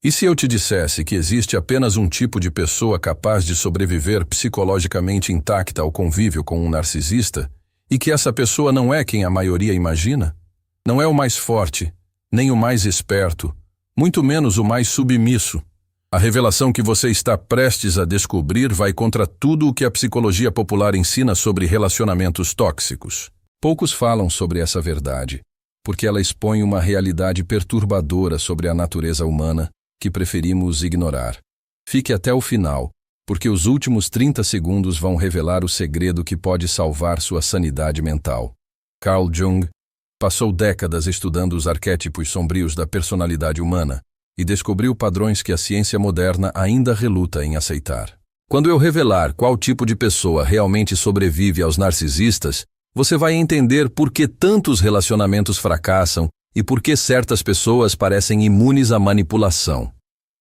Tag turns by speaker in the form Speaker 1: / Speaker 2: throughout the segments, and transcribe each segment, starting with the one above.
Speaker 1: E se eu te dissesse que existe apenas um tipo de pessoa capaz de sobreviver psicologicamente intacta ao convívio com um narcisista, e que essa pessoa não é quem a maioria imagina? Não é o mais forte, nem o mais esperto, muito menos o mais submisso. A revelação que você está prestes a descobrir vai contra tudo o que a psicologia popular ensina sobre relacionamentos tóxicos. Poucos falam sobre essa verdade, porque ela expõe uma realidade perturbadora sobre a natureza humana que preferimos ignorar. Fique até o final, porque os últimos 30 segundos vão revelar o segredo que pode salvar sua sanidade mental. Carl Jung passou décadas estudando os arquétipos sombrios da personalidade humana e descobriu padrões que a ciência moderna ainda reluta em aceitar. Quando eu revelar qual tipo de pessoa realmente sobrevive aos narcisistas, você vai entender por que tantos relacionamentos fracassam e por que certas pessoas parecem imunes à manipulação.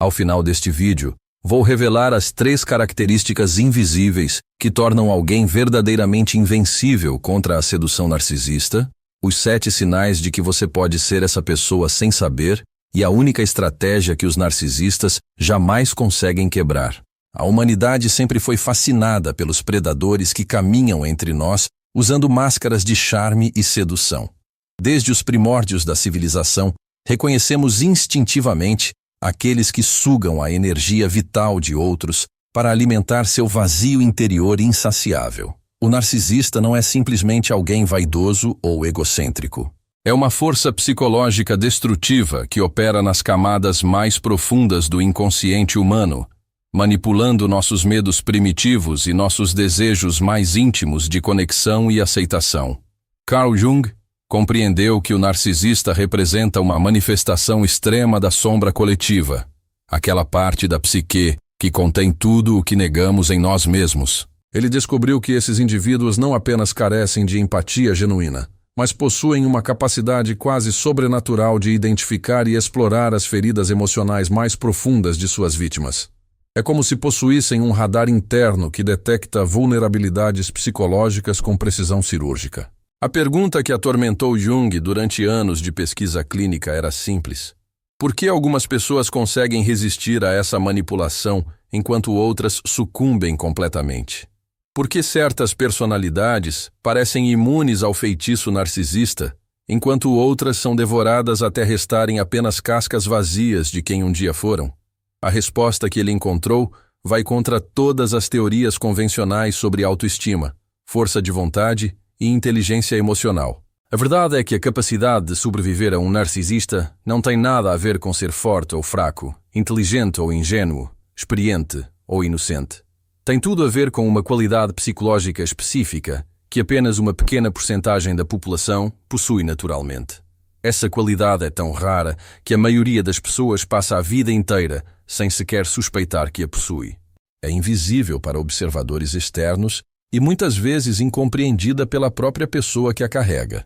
Speaker 1: Ao final deste vídeo, vou revelar as 3 características invisíveis que tornam alguém verdadeiramente invencível contra a sedução narcisista, os 7 sinais de que você pode ser essa pessoa sem saber e a única estratégia que os narcisistas jamais conseguem quebrar. A humanidade sempre foi fascinada pelos predadores que caminham entre nós usando máscaras de charme e sedução. Desde os primórdios da civilização, reconhecemos instintivamente aqueles que sugam a energia vital de outros para alimentar seu vazio interior insaciável. O narcisista não é simplesmente alguém vaidoso ou egocêntrico. É uma força psicológica destrutiva que opera nas camadas mais profundas do inconsciente humano, manipulando nossos medos primitivos e nossos desejos mais íntimos de conexão e aceitação. Carl Jung compreendeu que o narcisista representa uma manifestação extrema da sombra coletiva, aquela parte da psique que contém tudo o que negamos em nós mesmos. Ele descobriu que esses indivíduos não apenas carecem de empatia genuína, mas possuem uma capacidade quase sobrenatural de identificar e explorar as feridas emocionais mais profundas de suas vítimas. É como se possuíssem um radar interno que detecta vulnerabilidades psicológicas com precisão cirúrgica. A pergunta que atormentou Jung durante anos de pesquisa clínica era simples. Por que algumas pessoas conseguem resistir a essa manipulação enquanto outras sucumbem completamente? Por que certas personalidades parecem imunes ao feitiço narcisista, enquanto outras são devoradas até restarem apenas cascas vazias de quem um dia foram? A resposta que ele encontrou vai contra todas as teorias convencionais sobre autoestima, força de vontade e inteligência emocional. A verdade é que a capacidade de sobreviver a um narcisista não tem nada a ver com ser forte ou fraco, inteligente ou ingênuo, experiente ou inocente. Tem tudo a ver com uma qualidade psicológica específica que apenas uma pequena porcentagem da população possui naturalmente. Essa qualidade é tão rara que a maioria das pessoas passa a vida inteira sem sequer suspeitar que a possui. É invisível para observadores externos e muitas vezes incompreendida pela própria pessoa que a carrega.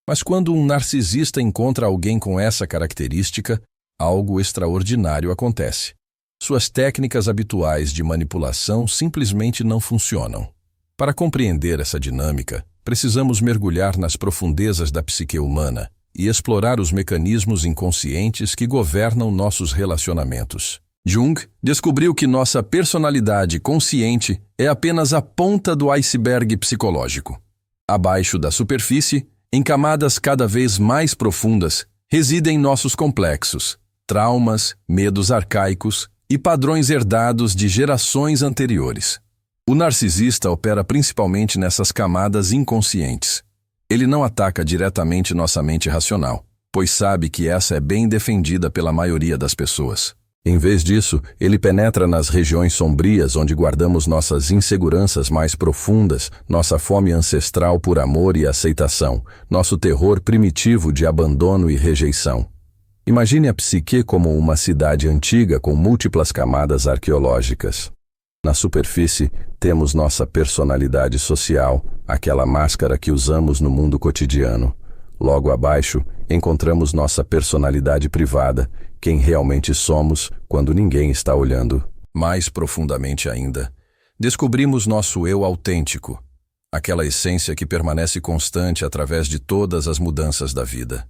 Speaker 1: Mas quando um narcisista encontra alguém com essa característica, algo extraordinário acontece. Suas técnicas habituais de manipulação simplesmente não funcionam. Para compreender essa dinâmica, precisamos mergulhar nas profundezas da psique humana e explorar os mecanismos inconscientes que governam nossos relacionamentos. Jung descobriu que nossa personalidade consciente é apenas a ponta do iceberg psicológico. Abaixo da superfície, em camadas cada vez mais profundas, residem nossos complexos, traumas, medos arcaicos e padrões herdados de gerações anteriores. O narcisista opera principalmente nessas camadas inconscientes. Ele não ataca diretamente nossa mente racional, pois sabe que essa é bem defendida pela maioria das pessoas. Em vez disso, ele penetra nas regiões sombrias onde guardamos nossas inseguranças mais profundas, nossa fome ancestral por amor e aceitação, nosso terror primitivo de abandono e rejeição. Imagine a psique como uma cidade antiga com múltiplas camadas arqueológicas. Na superfície, temos nossa personalidade social, aquela máscara que usamos no mundo cotidiano. Logo abaixo, encontramos nossa personalidade privada, quem realmente somos quando ninguém está olhando. Mais profundamente ainda, descobrimos nosso eu autêntico, aquela essência que permanece constante através de todas as mudanças da vida.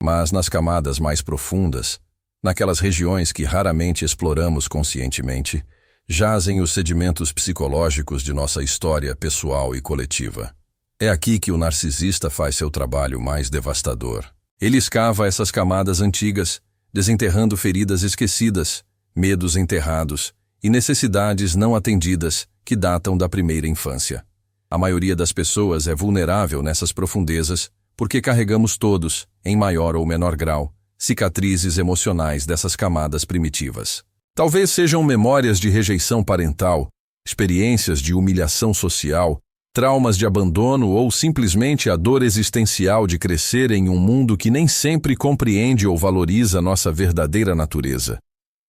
Speaker 1: Mas nas camadas mais profundas, Naquelas regiões que raramente exploramos conscientemente, jazem os sedimentos psicológicos de nossa história pessoal e coletiva. É aqui que o narcisista faz seu trabalho mais devastador. Ele escava essas camadas antigas, desenterrando feridas esquecidas, medos enterrados e necessidades não atendidas que datam da primeira infância. A maioria das pessoas é vulnerável nessas profundezas porque carregamos todos, em maior ou menor grau, cicatrizes emocionais dessas camadas primitivas. Talvez sejam memórias de rejeição parental, experiências de humilhação social, traumas de abandono ou simplesmente a dor existencial de crescer em um mundo que nem sempre compreende ou valoriza nossa verdadeira natureza.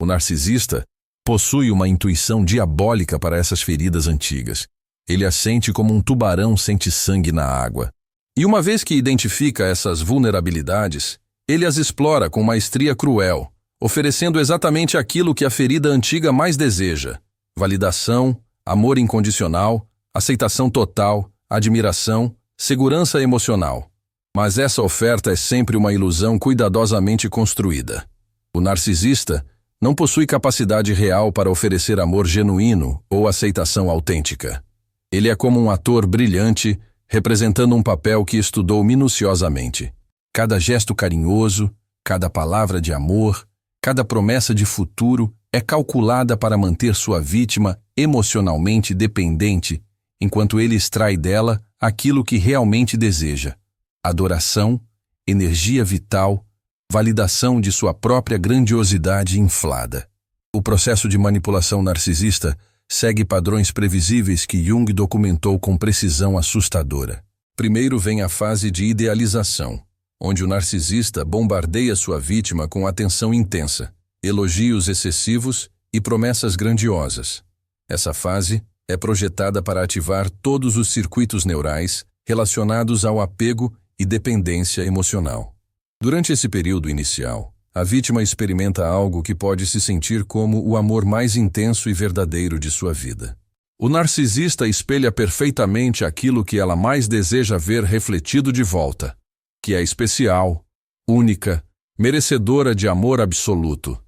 Speaker 1: O narcisista possui uma intuição diabólica para essas feridas antigas. Ele as sente como um tubarão sente sangue na água. E uma vez que identifica essas vulnerabilidades, ele as explora com maestria cruel, oferecendo exatamente aquilo que a ferida antiga mais deseja: validação, amor incondicional, aceitação total, admiração, segurança emocional. Mas essa oferta é sempre uma ilusão cuidadosamente construída. O narcisista não possui capacidade real para oferecer amor genuíno ou aceitação autêntica. Ele é como um ator brilhante, representando um papel que estudou minuciosamente. Cada gesto carinhoso, cada palavra de amor, cada promessa de futuro é calculada para manter sua vítima emocionalmente dependente, enquanto ele extrai dela aquilo que realmente deseja: adoração, energia vital, validação de sua própria grandiosidade inflada. O processo de manipulação narcisista segue padrões previsíveis que Jung documentou com precisão assustadora. Primeiro vem a fase de idealização, onde o narcisista bombardeia sua vítima com atenção intensa, elogios excessivos e promessas grandiosas. Essa fase é projetada para ativar todos os circuitos neurais relacionados ao apego e dependência emocional. Durante esse período inicial, a vítima experimenta algo que pode se sentir como o amor mais intenso e verdadeiro de sua vida. O narcisista espelha perfeitamente aquilo que ela mais deseja ver refletido de volta, que é especial, única, merecedora de amor absoluto.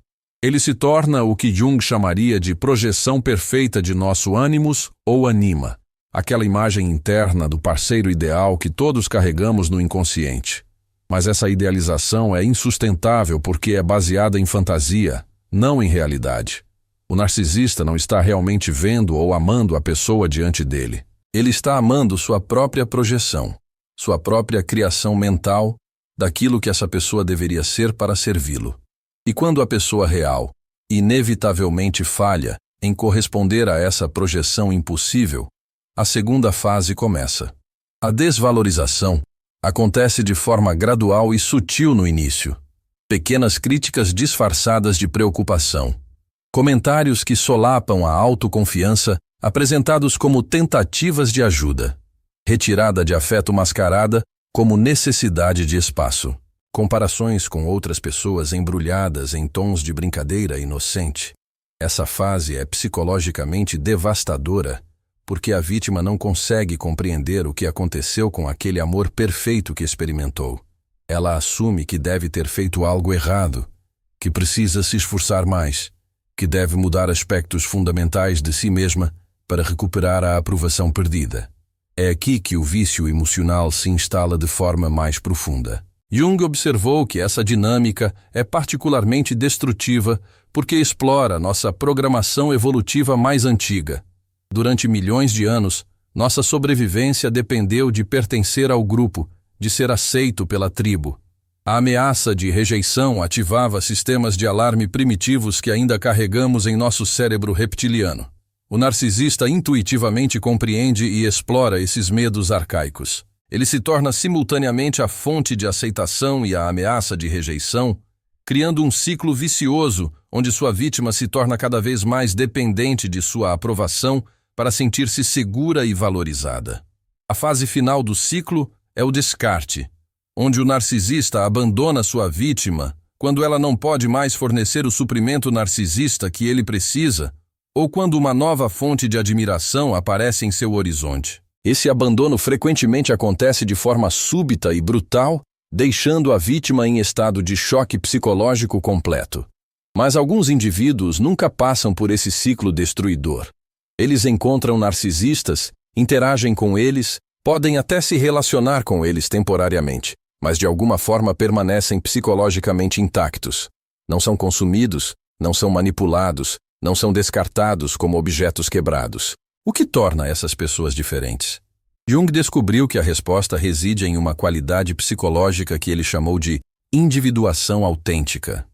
Speaker 1: Ele se torna o que Jung chamaria de projeção perfeita de nosso ânimos ou anima, aquela imagem interna do parceiro ideal que todos carregamos no inconsciente. Mas essa idealização é insustentável porque é baseada em fantasia, não em realidade. O narcisista não está realmente vendo ou amando a pessoa diante dele. Ele está amando sua própria projeção, sua própria criação mental daquilo que essa pessoa deveria ser para servi-lo. E quando a pessoa real inevitavelmente falha em corresponder a essa projeção impossível, a segunda fase começa. A desvalorização acontece de forma gradual e sutil no início. Pequenas críticas disfarçadas de preocupação. Comentários que solapam a autoconfiança, apresentados como tentativas de ajuda. Retirada de afeto mascarada como necessidade de espaço. Comparações com outras pessoas embrulhadas em tons de brincadeira inocente. Essa fase é psicologicamente devastadora, porque a vítima não consegue compreender o que aconteceu com aquele amor perfeito que experimentou. Ela assume que deve ter feito algo errado, que precisa se esforçar mais, que deve mudar aspectos fundamentais de si mesma para recuperar a aprovação perdida. É aqui que o vício emocional se instala de forma mais profunda. Jung observou que essa dinâmica é particularmente destrutiva porque explora nossa programação evolutiva mais antiga. Durante milhões de anos, nossa sobrevivência dependeu de pertencer ao grupo, de ser aceito pela tribo. A ameaça de rejeição ativava sistemas de alarme primitivos que ainda carregamos em nosso cérebro reptiliano. O narcisista intuitivamente compreende e explora esses medos arcaicos. Ele se torna simultaneamente a fonte de aceitação e a ameaça de rejeição, criando um ciclo vicioso onde sua vítima se torna cada vez mais dependente de sua aprovação para sentir-se segura e valorizada. A fase final do ciclo é o descarte, onde o narcisista abandona sua vítima quando ela não pode mais fornecer o suprimento narcisista que ele precisa ou quando uma nova fonte de admiração aparece em seu horizonte. Esse abandono frequentemente acontece de forma súbita e brutal, deixando a vítima em estado de choque psicológico completo. Mas alguns indivíduos nunca passam por esse ciclo destruidor. Eles encontram narcisistas, interagem com eles, podem até se relacionar com eles temporariamente, mas de alguma forma permanecem psicologicamente intactos. Não são consumidos, não são manipulados, não são descartados como objetos quebrados. O que torna essas pessoas diferentes? Jung descobriu que a resposta reside em uma qualidade psicológica que ele chamou de individuação autêntica.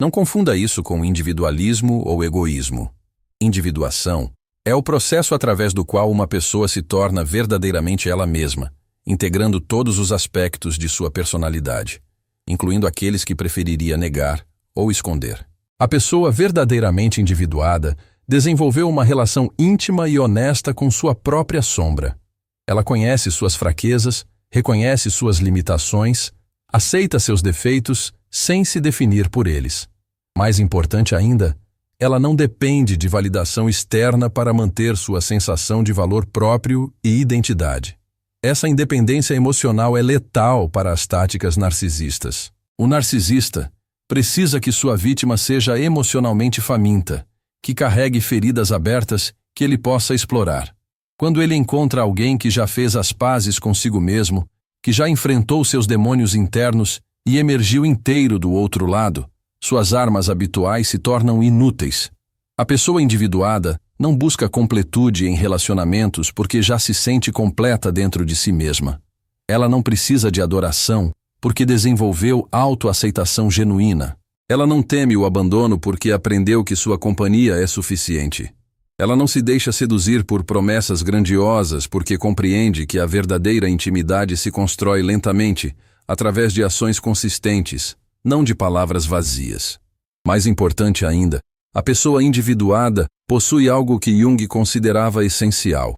Speaker 1: Não confunda isso com individualismo ou egoísmo. Individuação é o processo através do qual uma pessoa se torna verdadeiramente ela mesma, integrando todos os aspectos de sua personalidade, incluindo aqueles que preferiria negar ou esconder. A pessoa verdadeiramente individuada desenvolveu uma relação íntima e honesta com sua própria sombra. Ela conhece suas fraquezas, reconhece suas limitações, aceita seus defeitos sem se definir por eles. Mais importante ainda, ela não depende de validação externa para manter sua sensação de valor próprio e identidade. Essa independência emocional é letal para as táticas narcisistas. O narcisista precisa que sua vítima seja emocionalmente faminta, que carregue feridas abertas que ele possa explorar. Quando ele encontra alguém que já fez as pazes consigo mesmo, que já enfrentou seus demônios internos e emergiu inteiro do outro lado, suas armas habituais se tornam inúteis. A pessoa individuada não busca completude em relacionamentos porque já se sente completa dentro de si mesma. Ela não precisa de adoração porque desenvolveu autoaceitação genuína. Ela não teme o abandono porque aprendeu que sua companhia é suficiente. Ela não se deixa seduzir por promessas grandiosas porque compreende que a verdadeira intimidade se constrói lentamente, através de ações consistentes, não de palavras vazias. Mais importante ainda, a pessoa individuada possui algo que Jung considerava essencial: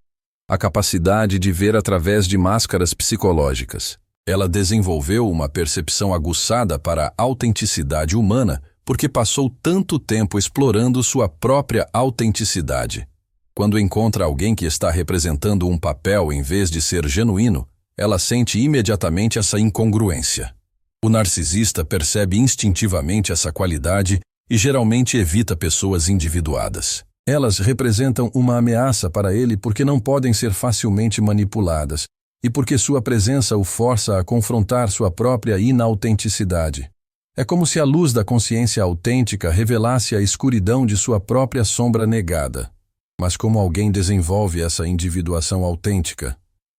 Speaker 1: a capacidade de ver através de máscaras psicológicas. Ela desenvolveu uma percepção aguçada para a autenticidade humana porque passou tanto tempo explorando sua própria autenticidade. Quando encontra alguém que está representando um papel em vez de ser genuíno, ela sente imediatamente essa incongruência. O narcisista percebe instintivamente essa qualidade e geralmente evita pessoas individuadas. Elas representam uma ameaça para ele porque não podem ser facilmente manipuladas e porque sua presença o força a confrontar sua própria inautenticidade. É como se a luz da consciência autêntica revelasse a escuridão de sua própria sombra negada. Mas como alguém desenvolve essa individuação autêntica?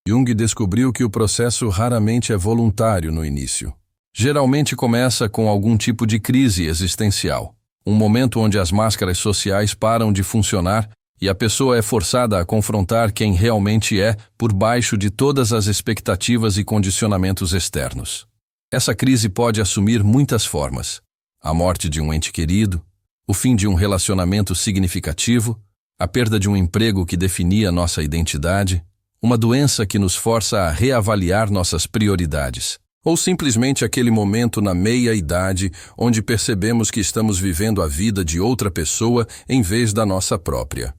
Speaker 1: Jung descobriu que o processo raramente é voluntário no início. Geralmente começa com algum tipo de crise existencial, um momento onde as máscaras sociais param de funcionar e a pessoa é forçada a confrontar quem realmente é por baixo de todas as expectativas e condicionamentos externos. Essa crise pode assumir muitas formas: a morte de um ente querido, o fim de um relacionamento significativo, a perda de um emprego que definia nossa identidade, uma doença que nos força a reavaliar nossas prioridades, ou simplesmente aquele momento na meia-idade onde percebemos que estamos vivendo a vida de outra pessoa em vez da nossa própria.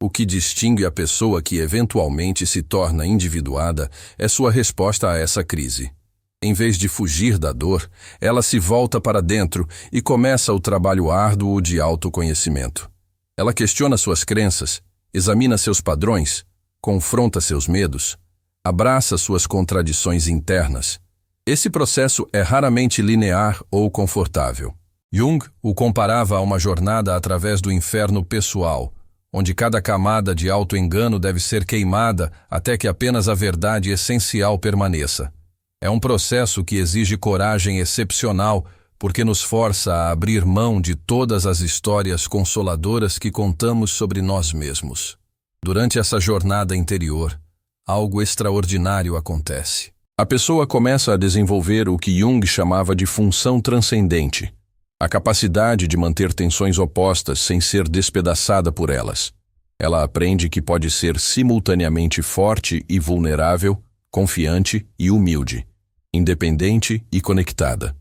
Speaker 1: O que distingue a pessoa que eventualmente se torna individuada é sua resposta a essa crise. Em vez de fugir da dor, ela se volta para dentro e começa o trabalho árduo de autoconhecimento. Ela questiona suas crenças, examina seus padrões, confronta seus medos, abraça suas contradições internas. Esse processo é raramente linear ou confortável. Jung o comparava a uma jornada através do inferno pessoal, onde cada camada de auto-engano deve ser queimada até que apenas a verdade essencial permaneça. É um processo que exige coragem excepcional porque nos força a abrir mão de todas as histórias consoladoras que contamos sobre nós mesmos. Durante essa jornada interior, algo extraordinário acontece. A pessoa começa a desenvolver o que Jung chamava de função transcendente, a capacidade de manter tensões opostas sem ser despedaçada por elas. Ela aprende que pode ser simultaneamente forte e vulnerável, confiante e humilde, independente e conectada.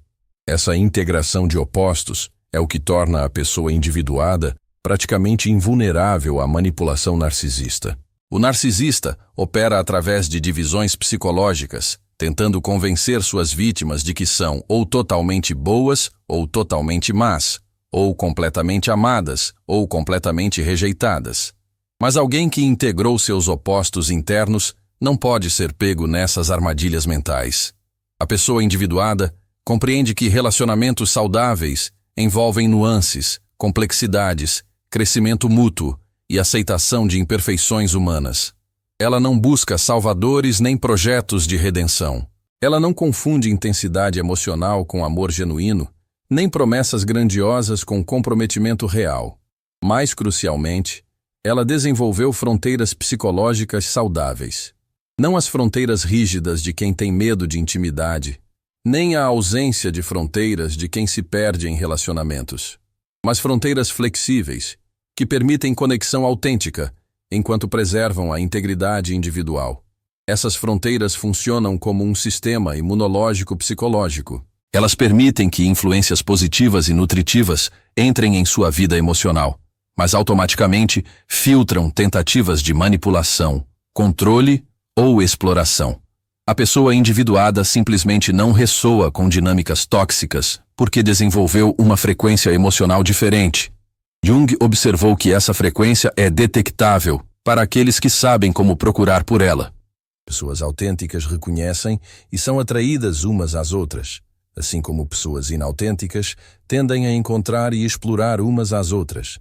Speaker 1: Essa integração de opostos é o que torna a pessoa individuada praticamente invulnerável à manipulação narcisista. O narcisista opera através de divisões psicológicas, tentando convencer suas vítimas de que são ou totalmente boas ou totalmente más, ou completamente amadas, ou completamente rejeitadas. Mas alguém que integrou seus opostos internos não pode ser pego nessas armadilhas mentais. A pessoa individuada compreende que relacionamentos saudáveis envolvem nuances, complexidades, crescimento mútuo e aceitação de imperfeições humanas. Ela não busca salvadores nem projetos de redenção. Ela não confunde intensidade emocional com amor genuíno, nem promessas grandiosas com comprometimento real. Mais crucialmente, ela desenvolveu fronteiras psicológicas saudáveis. Não as fronteiras rígidas de quem tem medo de intimidade, nem a ausência de fronteiras de quem se perde em relacionamentos, mas fronteiras flexíveis, que permitem conexão autêntica, enquanto preservam a integridade individual. Essas fronteiras funcionam como um sistema imunológico psicológico. Elas permitem que influências positivas e nutritivas entrem em sua vida emocional, mas automaticamente filtram tentativas de manipulação, controle ou exploração. A pessoa individuada simplesmente não ressoa com dinâmicas tóxicas porque desenvolveu uma frequência emocional diferente. Jung observou que essa frequência é detectável para aqueles que sabem como procurar por ela. Pessoas autênticas reconhecem e são atraídas umas às outras, assim como pessoas inautênticas tendem a encontrar e explorar umas às outras.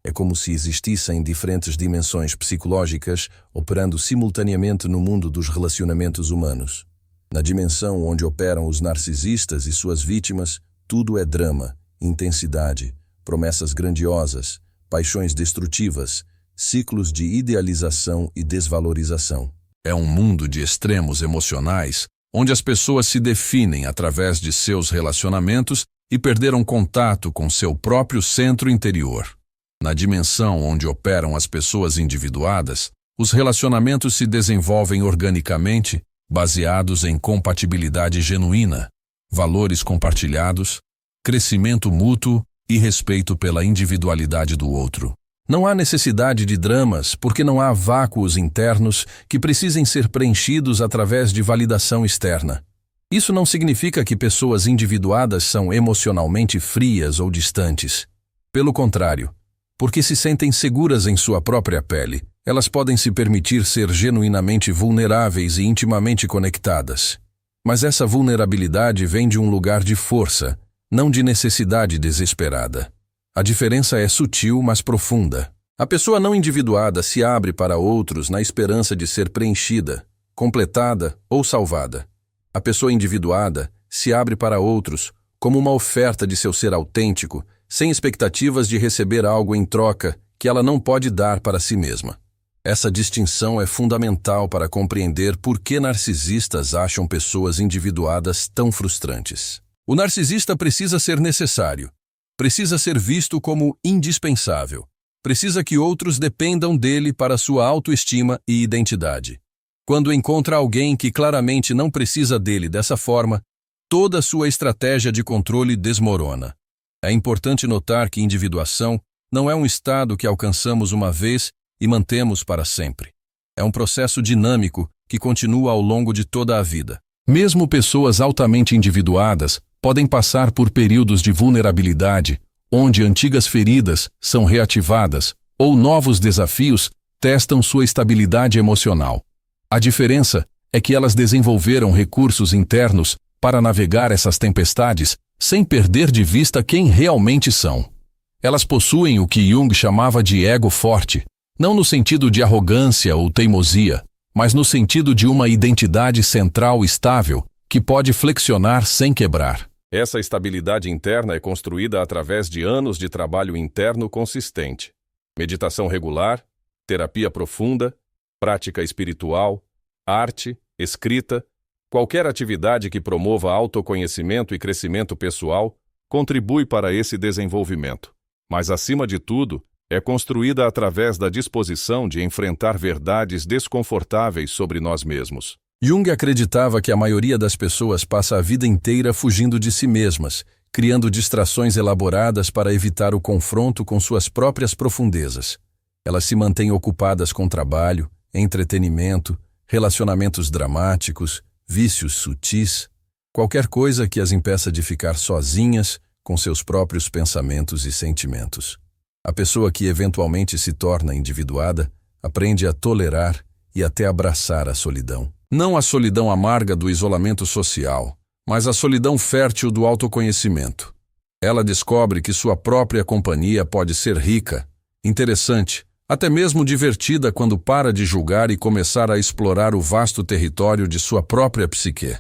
Speaker 1: É como se existissem diferentes dimensões psicológicas operando simultaneamente no mundo dos relacionamentos humanos. Na dimensão onde operam os narcisistas e suas vítimas, tudo é drama, intensidade, promessas grandiosas, paixões destrutivas, ciclos de idealização e desvalorização. É um mundo de extremos emocionais, onde as pessoas se definem através de seus relacionamentos e perderam contato com seu próprio centro interior. Na dimensão onde operam as pessoas individuadas, os relacionamentos se desenvolvem organicamente, baseados em compatibilidade genuína, valores compartilhados, crescimento mútuo e respeito pela individualidade do outro. Não há necessidade de dramas porque não há vácuos internos que precisem ser preenchidos através de validação externa. Isso não significa que pessoas individuadas são emocionalmente frias ou distantes. Pelo contrário, porque se sentem seguras em sua própria pele, elas podem se permitir ser genuinamente vulneráveis e intimamente conectadas. Mas essa vulnerabilidade vem de um lugar de força, não de necessidade desesperada. A diferença é sutil, mas profunda. A pessoa não individuada se abre para outros na esperança de ser preenchida, completada ou salvada. A pessoa individuada se abre para outros como uma oferta de seu ser autêntico, sem expectativas de receber algo em troca que ela não pode dar para si mesma. Essa distinção é fundamental para compreender por que narcisistas acham pessoas individuadas tão frustrantes. O narcisista precisa ser necessário. Precisa ser visto como indispensável. Precisa que outros dependam dele para sua autoestima e identidade. Quando encontra alguém que claramente não precisa dele dessa forma, toda sua estratégia de controle desmorona. É importante notar que individuação não é um estado que alcançamos uma vez e mantemos para sempre. É um processo dinâmico que continua ao longo de toda a vida. Mesmo pessoas altamente individuadas podem passar por períodos de vulnerabilidade, onde antigas feridas são reativadas ou novos desafios testam sua estabilidade emocional. A diferença é que elas desenvolveram recursos internos para navegar essas tempestades sem perder de vista quem realmente são. Elas possuem o que Jung chamava de ego forte, não no sentido de arrogância ou teimosia, mas no sentido de uma identidade central estável que pode flexionar sem quebrar. Essa estabilidade interna é construída através de anos de trabalho interno consistente, meditação regular, terapia profunda, prática espiritual, arte, escrita, qualquer atividade que promova autoconhecimento e crescimento pessoal contribui para esse desenvolvimento. Mas, acima de tudo, é construída através da disposição de enfrentar verdades desconfortáveis sobre nós mesmos. Jung acreditava que a maioria das pessoas passa a vida inteira fugindo de si mesmas, criando distrações elaboradas para evitar o confronto com suas próprias profundezas. Elas se mantêm ocupadas com trabalho, entretenimento, relacionamentos dramáticos, vícios sutis, qualquer coisa que as impeça de ficar sozinhas, com seus próprios pensamentos e sentimentos. A pessoa que eventualmente se torna individuada aprende a tolerar e até abraçar a solidão. Não a solidão amarga do isolamento social, mas a solidão fértil do autoconhecimento. Ela descobre que sua própria companhia pode ser rica, interessante, até mesmo divertida quando para de julgar e começar a explorar o vasto território de sua própria psique.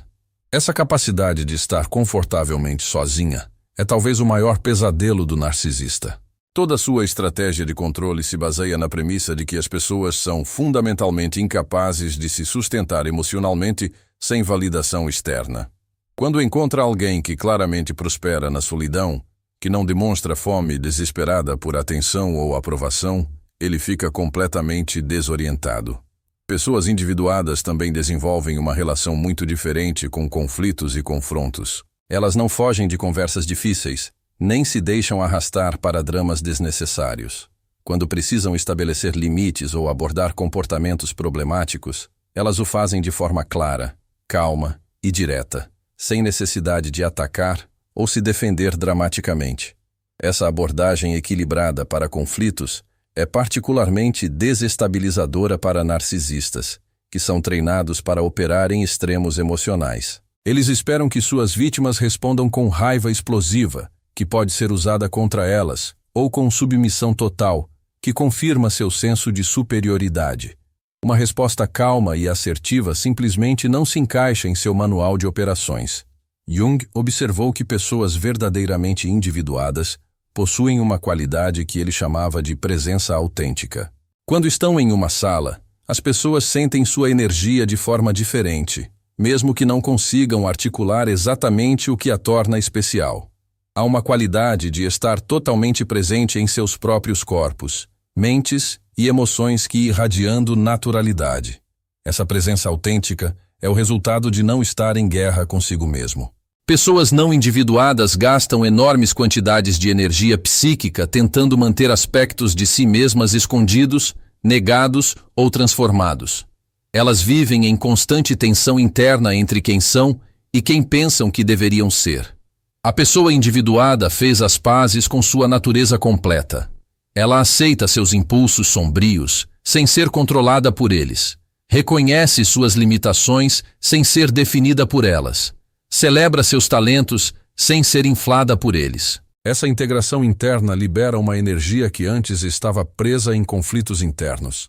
Speaker 1: Essa capacidade de estar confortavelmente sozinha é talvez o maior pesadelo do narcisista. Toda sua estratégia de controle se baseia na premissa de que as pessoas são fundamentalmente incapazes de se sustentar emocionalmente sem validação externa. Quando encontra alguém que claramente prospera na solidão, que não demonstra fome desesperada por atenção ou aprovação, ele fica completamente desorientado. Pessoas individuadas também desenvolvem uma relação muito diferente com conflitos e confrontos. Elas não fogem de conversas difíceis, nem se deixam arrastar para dramas desnecessários. Quando precisam estabelecer limites ou abordar comportamentos problemáticos, elas o fazem de forma clara, calma e direta, sem necessidade de atacar ou se defender dramaticamente. Essa abordagem equilibrada para conflitos é particularmente desestabilizadora para narcisistas, que são treinados para operar em extremos emocionais. Eles esperam que suas vítimas respondam com raiva explosiva, que pode ser usada contra elas, ou com submissão total, que confirma seu senso de superioridade. Uma resposta calma e assertiva simplesmente não se encaixa em seu manual de operações. Jung observou que pessoas verdadeiramente individuadas possuem uma qualidade que ele chamava de presença autêntica. Quando estão em uma sala, as pessoas sentem sua energia de forma diferente, mesmo que não consigam articular exatamente o que a torna especial. Há uma qualidade de estar totalmente presente em seus próprios corpos, mentes e emoções que irradiando naturalidade. Essa presença autêntica é o resultado de não estar em guerra consigo mesmo. Pessoas não individuadas gastam enormes quantidades de energia psíquica tentando manter aspectos de si mesmas escondidos, negados ou transformados. Elas vivem em constante tensão interna entre quem são e quem pensam que deveriam ser. A pessoa individuada fez as pazes com sua natureza completa. Ela aceita seus impulsos sombrios, sem ser controlada por eles. Reconhece suas limitações, sem ser definida por elas. Celebra seus talentos, sem ser inflada por eles. Essa integração interna libera uma energia que antes estava presa em conflitos internos.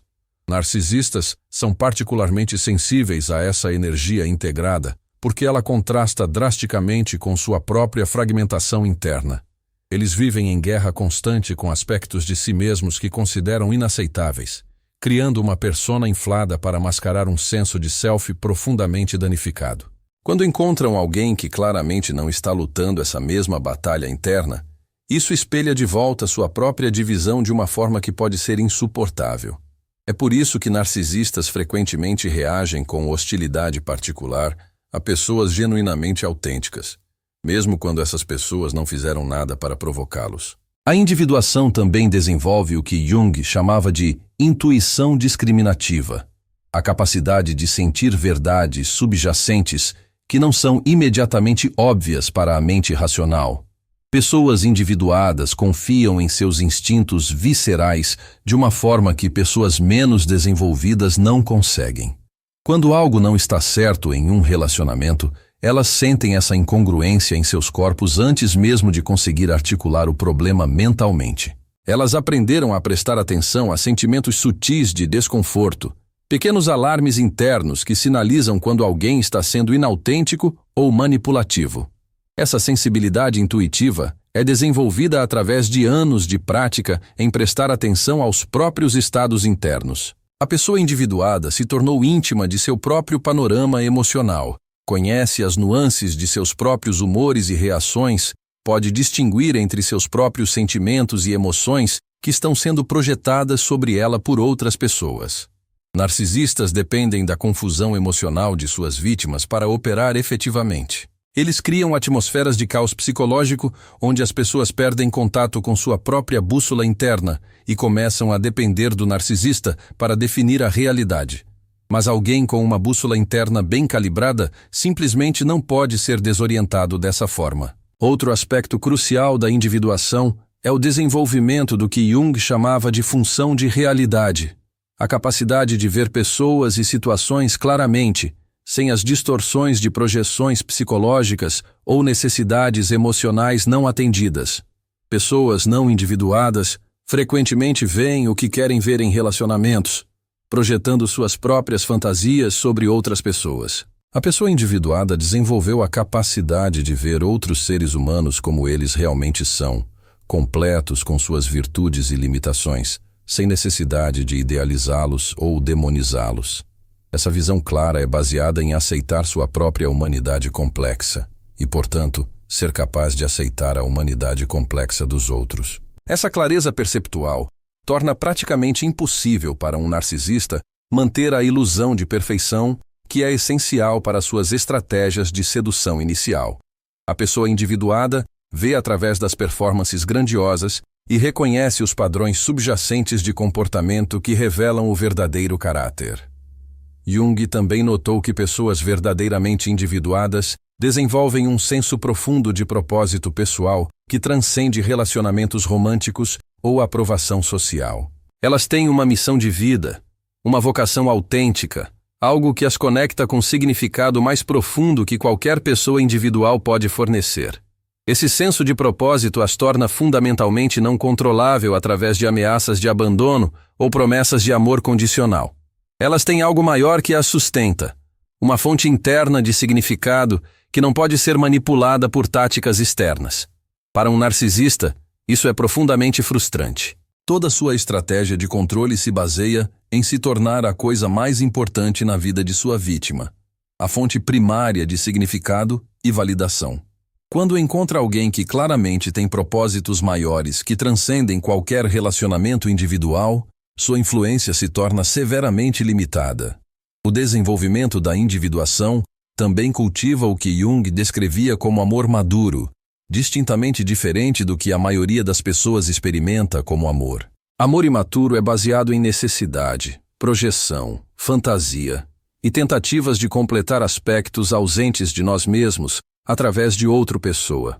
Speaker 1: Narcisistas são particularmente sensíveis a essa energia integrada, porque ela contrasta drasticamente com sua própria fragmentação interna. Eles vivem em guerra constante com aspectos de si mesmos que consideram inaceitáveis, criando uma persona inflada para mascarar um senso de self profundamente danificado. Quando encontram alguém que claramente não está lutando essa mesma batalha interna, isso espelha de volta sua própria divisão de uma forma que pode ser insuportável. É por isso que narcisistas frequentemente reagem com hostilidade particular a pessoas genuinamente autênticas, mesmo quando essas pessoas não fizeram nada para provocá-los. A individuação também desenvolve o que Jung chamava de intuição discriminativa, a capacidade de sentir verdades subjacentes que não são imediatamente óbvias para a mente racional. Pessoas individuadas confiam em seus instintos viscerais de uma forma que pessoas menos desenvolvidas não conseguem. Quando algo não está certo em um relacionamento, elas sentem essa incongruência em seus corpos antes mesmo de conseguir articular o problema mentalmente. Elas aprenderam a prestar atenção a sentimentos sutis de desconforto, pequenos alarmes internos que sinalizam quando alguém está sendo inautêntico ou manipulativo. Essa sensibilidade intuitiva é desenvolvida através de anos de prática em prestar atenção aos próprios estados internos. A pessoa individuada se tornou íntima de seu próprio panorama emocional, conhece as nuances de seus próprios humores e reações, pode distinguir entre seus próprios sentimentos e emoções que estão sendo projetadas sobre ela por outras pessoas. Narcisistas dependem da confusão emocional de suas vítimas para operar efetivamente. Eles criam atmosferas de caos psicológico onde as pessoas perdem contato com sua própria bússola interna e começam a depender do narcisista para definir a realidade. Mas alguém com uma bússola interna bem calibrada simplesmente não pode ser desorientado dessa forma. Outro aspecto crucial da individuação é o desenvolvimento do que Jung chamava de função de realidade, a capacidade de ver pessoas e situações claramente, sem as distorções de projeções psicológicas ou necessidades emocionais não atendidas. Pessoas não individuadas frequentemente veem o que querem ver em relacionamentos, projetando suas próprias fantasias sobre outras pessoas. A pessoa individuada desenvolveu a capacidade de ver outros seres humanos como eles realmente são, completos com suas virtudes e limitações, sem necessidade de idealizá-los ou demonizá-los. Essa visão clara é baseada em aceitar sua própria humanidade complexa e, portanto, ser capaz de aceitar a humanidade complexa dos outros. Essa clareza perceptual torna praticamente impossível para um narcisista manter a ilusão de perfeição que é essencial para suas estratégias de sedução inicial. A pessoa individuada vê através das performances grandiosas e reconhece os padrões subjacentes de comportamento que revelam o verdadeiro caráter. Jung também notou que pessoas verdadeiramente individuadas desenvolvem um senso profundo de propósito pessoal que transcende relacionamentos românticos ou aprovação social. Elas têm uma missão de vida, uma vocação autêntica, algo que as conecta com significado mais profundo que qualquer pessoa individual pode fornecer. Esse senso de propósito as torna fundamentalmente não controlável através de ameaças de abandono ou promessas de amor condicional. Elas têm algo maior que as sustenta, uma fonte interna de significado que não pode ser manipulada por táticas externas. Para um narcisista, isso é profundamente frustrante. Toda sua estratégia de controle se baseia em se tornar a coisa mais importante na vida de sua vítima, a fonte primária de significado e validação. Quando encontra alguém que claramente tem propósitos maiores que transcendem qualquer relacionamento individual, sua influência se torna severamente limitada. O desenvolvimento da individuação também cultiva o que Jung descrevia como amor maduro, distintamente diferente do que a maioria das pessoas experimenta como amor. Amor imaturo é baseado em necessidade, projeção, fantasia e tentativas de completar aspectos ausentes de nós mesmos através de outra pessoa.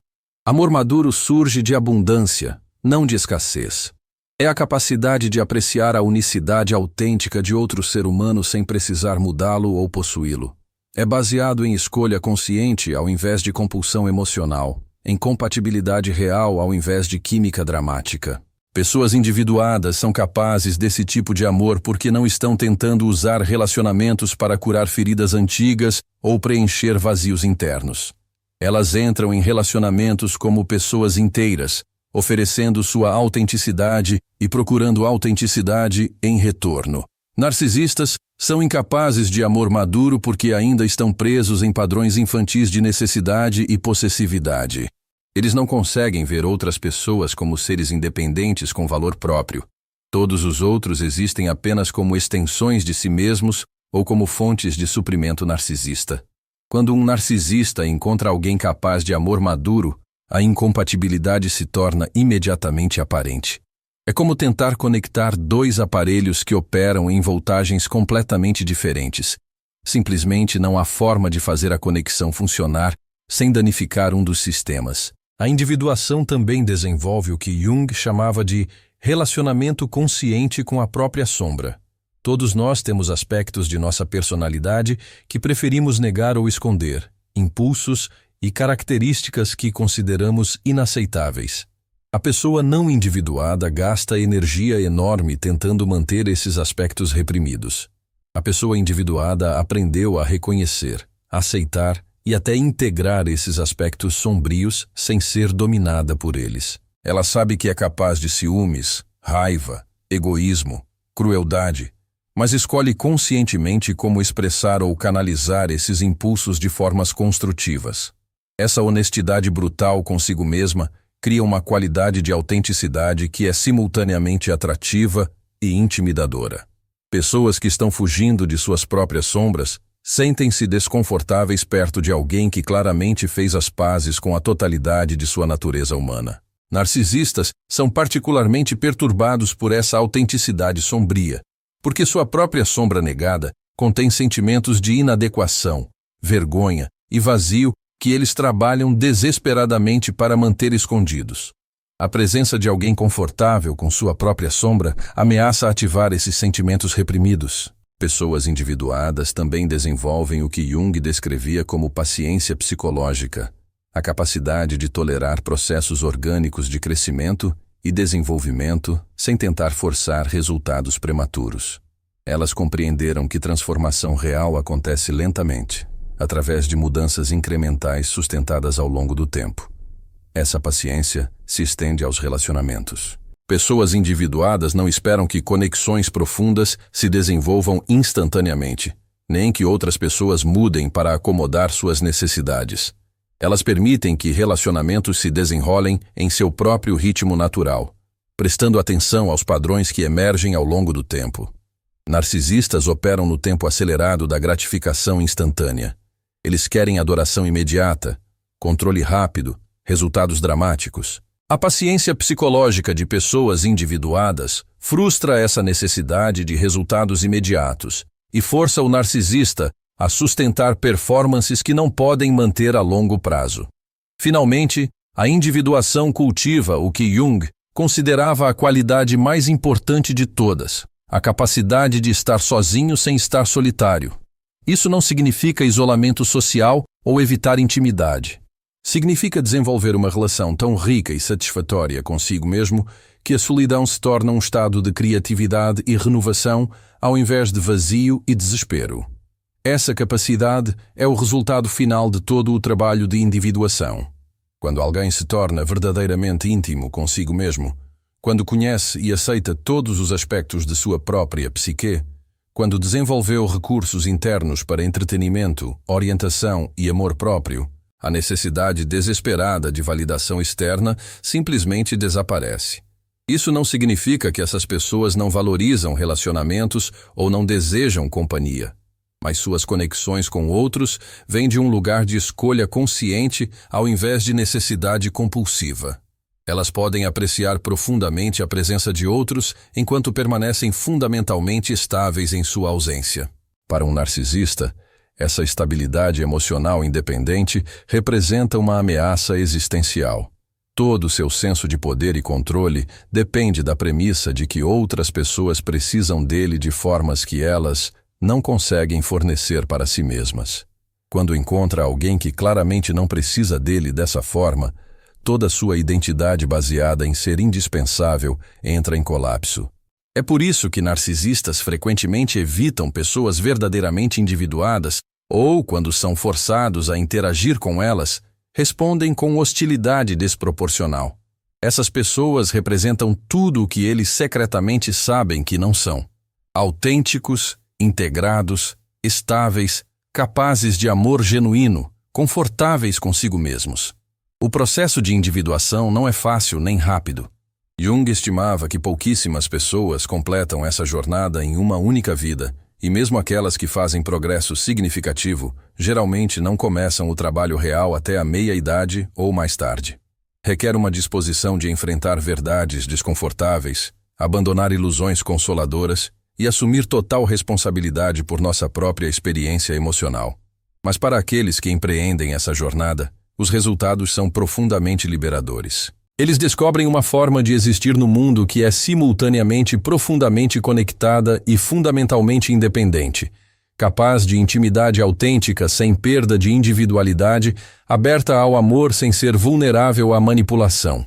Speaker 1: Amor maduro surge de abundância, não de escassez. É a capacidade de apreciar a unicidade autêntica de outro ser humano sem precisar mudá-lo ou possuí-lo. É baseado em escolha consciente ao invés de compulsão emocional, em compatibilidade real ao invés de química dramática. Pessoas individuadas são capazes desse tipo de amor porque não estão tentando usar relacionamentos para curar feridas antigas ou preencher vazios internos. Elas entram em relacionamentos como pessoas inteiras, oferecendo sua autenticidade e procurando autenticidade em retorno. Narcisistas são incapazes de amor maduro porque ainda estão presos em padrões infantis de necessidade e possessividade. Eles não conseguem ver outras pessoas como seres independentes com valor próprio. Todos os outros existem apenas como extensões de si mesmos ou como fontes de suprimento narcisista. Quando um narcisista encontra alguém capaz de amor maduro, a incompatibilidade se torna imediatamente aparente. É como tentar conectar dois aparelhos que operam em voltagens completamente diferentes. Simplesmente não há forma de fazer a conexão funcionar sem danificar um dos sistemas. A individuação também desenvolve o que Jung chamava de relacionamento consciente com a própria sombra. Todos nós temos aspectos de nossa personalidade que preferimos negar ou esconder, impulsos e características que consideramos inaceitáveis. A pessoa não individuada gasta energia enorme tentando manter esses aspectos reprimidos. A pessoa individuada aprendeu a reconhecer, aceitar e até integrar esses aspectos sombrios sem ser dominada por eles. Ela sabe que é capaz de ciúmes, raiva, egoísmo, crueldade, mas escolhe conscientemente como expressar ou canalizar esses impulsos de formas construtivas. Essa honestidade brutal consigo mesma cria uma qualidade de autenticidade que é simultaneamente atrativa e intimidadora. Pessoas que estão fugindo de suas próprias sombras sentem-se desconfortáveis perto de alguém que claramente fez as pazes com a totalidade de sua natureza humana. Narcisistas são particularmente perturbados por essa autenticidade sombria, porque sua própria sombra negada contém sentimentos de inadequação, vergonha e vazio que eles trabalham desesperadamente para manter escondidos. A presença de alguém confortável com sua própria sombra ameaça ativar esses sentimentos reprimidos. Pessoas individuadas também desenvolvem o que Jung descrevia como paciência psicológica, a capacidade de tolerar processos orgânicos de crescimento e desenvolvimento sem tentar forçar resultados prematuros. Elas compreenderam que transformação real acontece lentamente, através de mudanças incrementais sustentadas ao longo do tempo. Essa paciência se estende aos relacionamentos. Pessoas individuadas não esperam que conexões profundas se desenvolvam instantaneamente, nem que outras pessoas mudem para acomodar suas necessidades. Elas permitem que relacionamentos se desenrolem em seu próprio ritmo natural, prestando atenção aos padrões que emergem ao longo do tempo. Narcisistas operam no tempo acelerado da gratificação instantânea. Eles querem adoração imediata, controle rápido, resultados dramáticos. A paciência psicológica de pessoas individuadas frustra essa necessidade de resultados imediatos e força o narcisista a sustentar performances que não podem manter a longo prazo. Finalmente, a individuação cultiva o que Jung considerava a qualidade mais importante de todas, a capacidade de estar sozinho sem estar solitário. Isso não significa isolamento social ou evitar intimidade. Significa desenvolver uma relação tão rica e satisfatória consigo mesmo que a solidão se torna um estado de criatividade e renovação ao invés de vazio e desespero. Essa capacidade é o resultado final de todo o trabalho de individuação. Quando alguém se torna verdadeiramente íntimo consigo mesmo, quando conhece e aceita todos os aspectos de sua própria psique, quando desenvolveu recursos internos para entretenimento, orientação e amor próprio, a necessidade desesperada de validação externa simplesmente desaparece. Isso não significa que essas pessoas não valorizam relacionamentos ou não desejam companhia, mas suas conexões com outros vêm de um lugar de escolha consciente ao invés de necessidade compulsiva. Elas podem apreciar profundamente a presença de outros enquanto permanecem fundamentalmente estáveis em sua ausência. Para um narcisista, essa estabilidade emocional independente representa uma ameaça existencial. Todo seu senso de poder e controle depende da premissa de que outras pessoas precisam dele de formas que elas não conseguem fornecer para si mesmas. Quando encontra alguém que claramente não precisa dele dessa forma, toda sua identidade baseada em ser indispensável entra em colapso. É por isso que narcisistas frequentemente evitam pessoas verdadeiramente individuadas ou, quando são forçados a interagir com elas, respondem com hostilidade desproporcional. Essas pessoas representam tudo o que eles secretamente sabem que não são. Autênticos, integrados, estáveis, capazes de amor genuíno, confortáveis consigo mesmos. O processo de individuação não é fácil nem rápido. Jung estimava que pouquíssimas pessoas completam essa jornada em uma única vida, e mesmo aquelas que fazem progresso significativo, geralmente não começam o trabalho real até a meia-idade ou mais tarde. Requer uma disposição de enfrentar verdades desconfortáveis, abandonar ilusões consoladoras e assumir total responsabilidade por nossa própria experiência emocional. Mas para aqueles que empreendem essa jornada, os resultados são profundamente liberadores. Eles descobrem uma forma de existir no mundo que é simultaneamente profundamente conectada e fundamentalmente independente, capaz de intimidade autêntica sem perda de individualidade, aberta ao amor sem ser vulnerável à manipulação.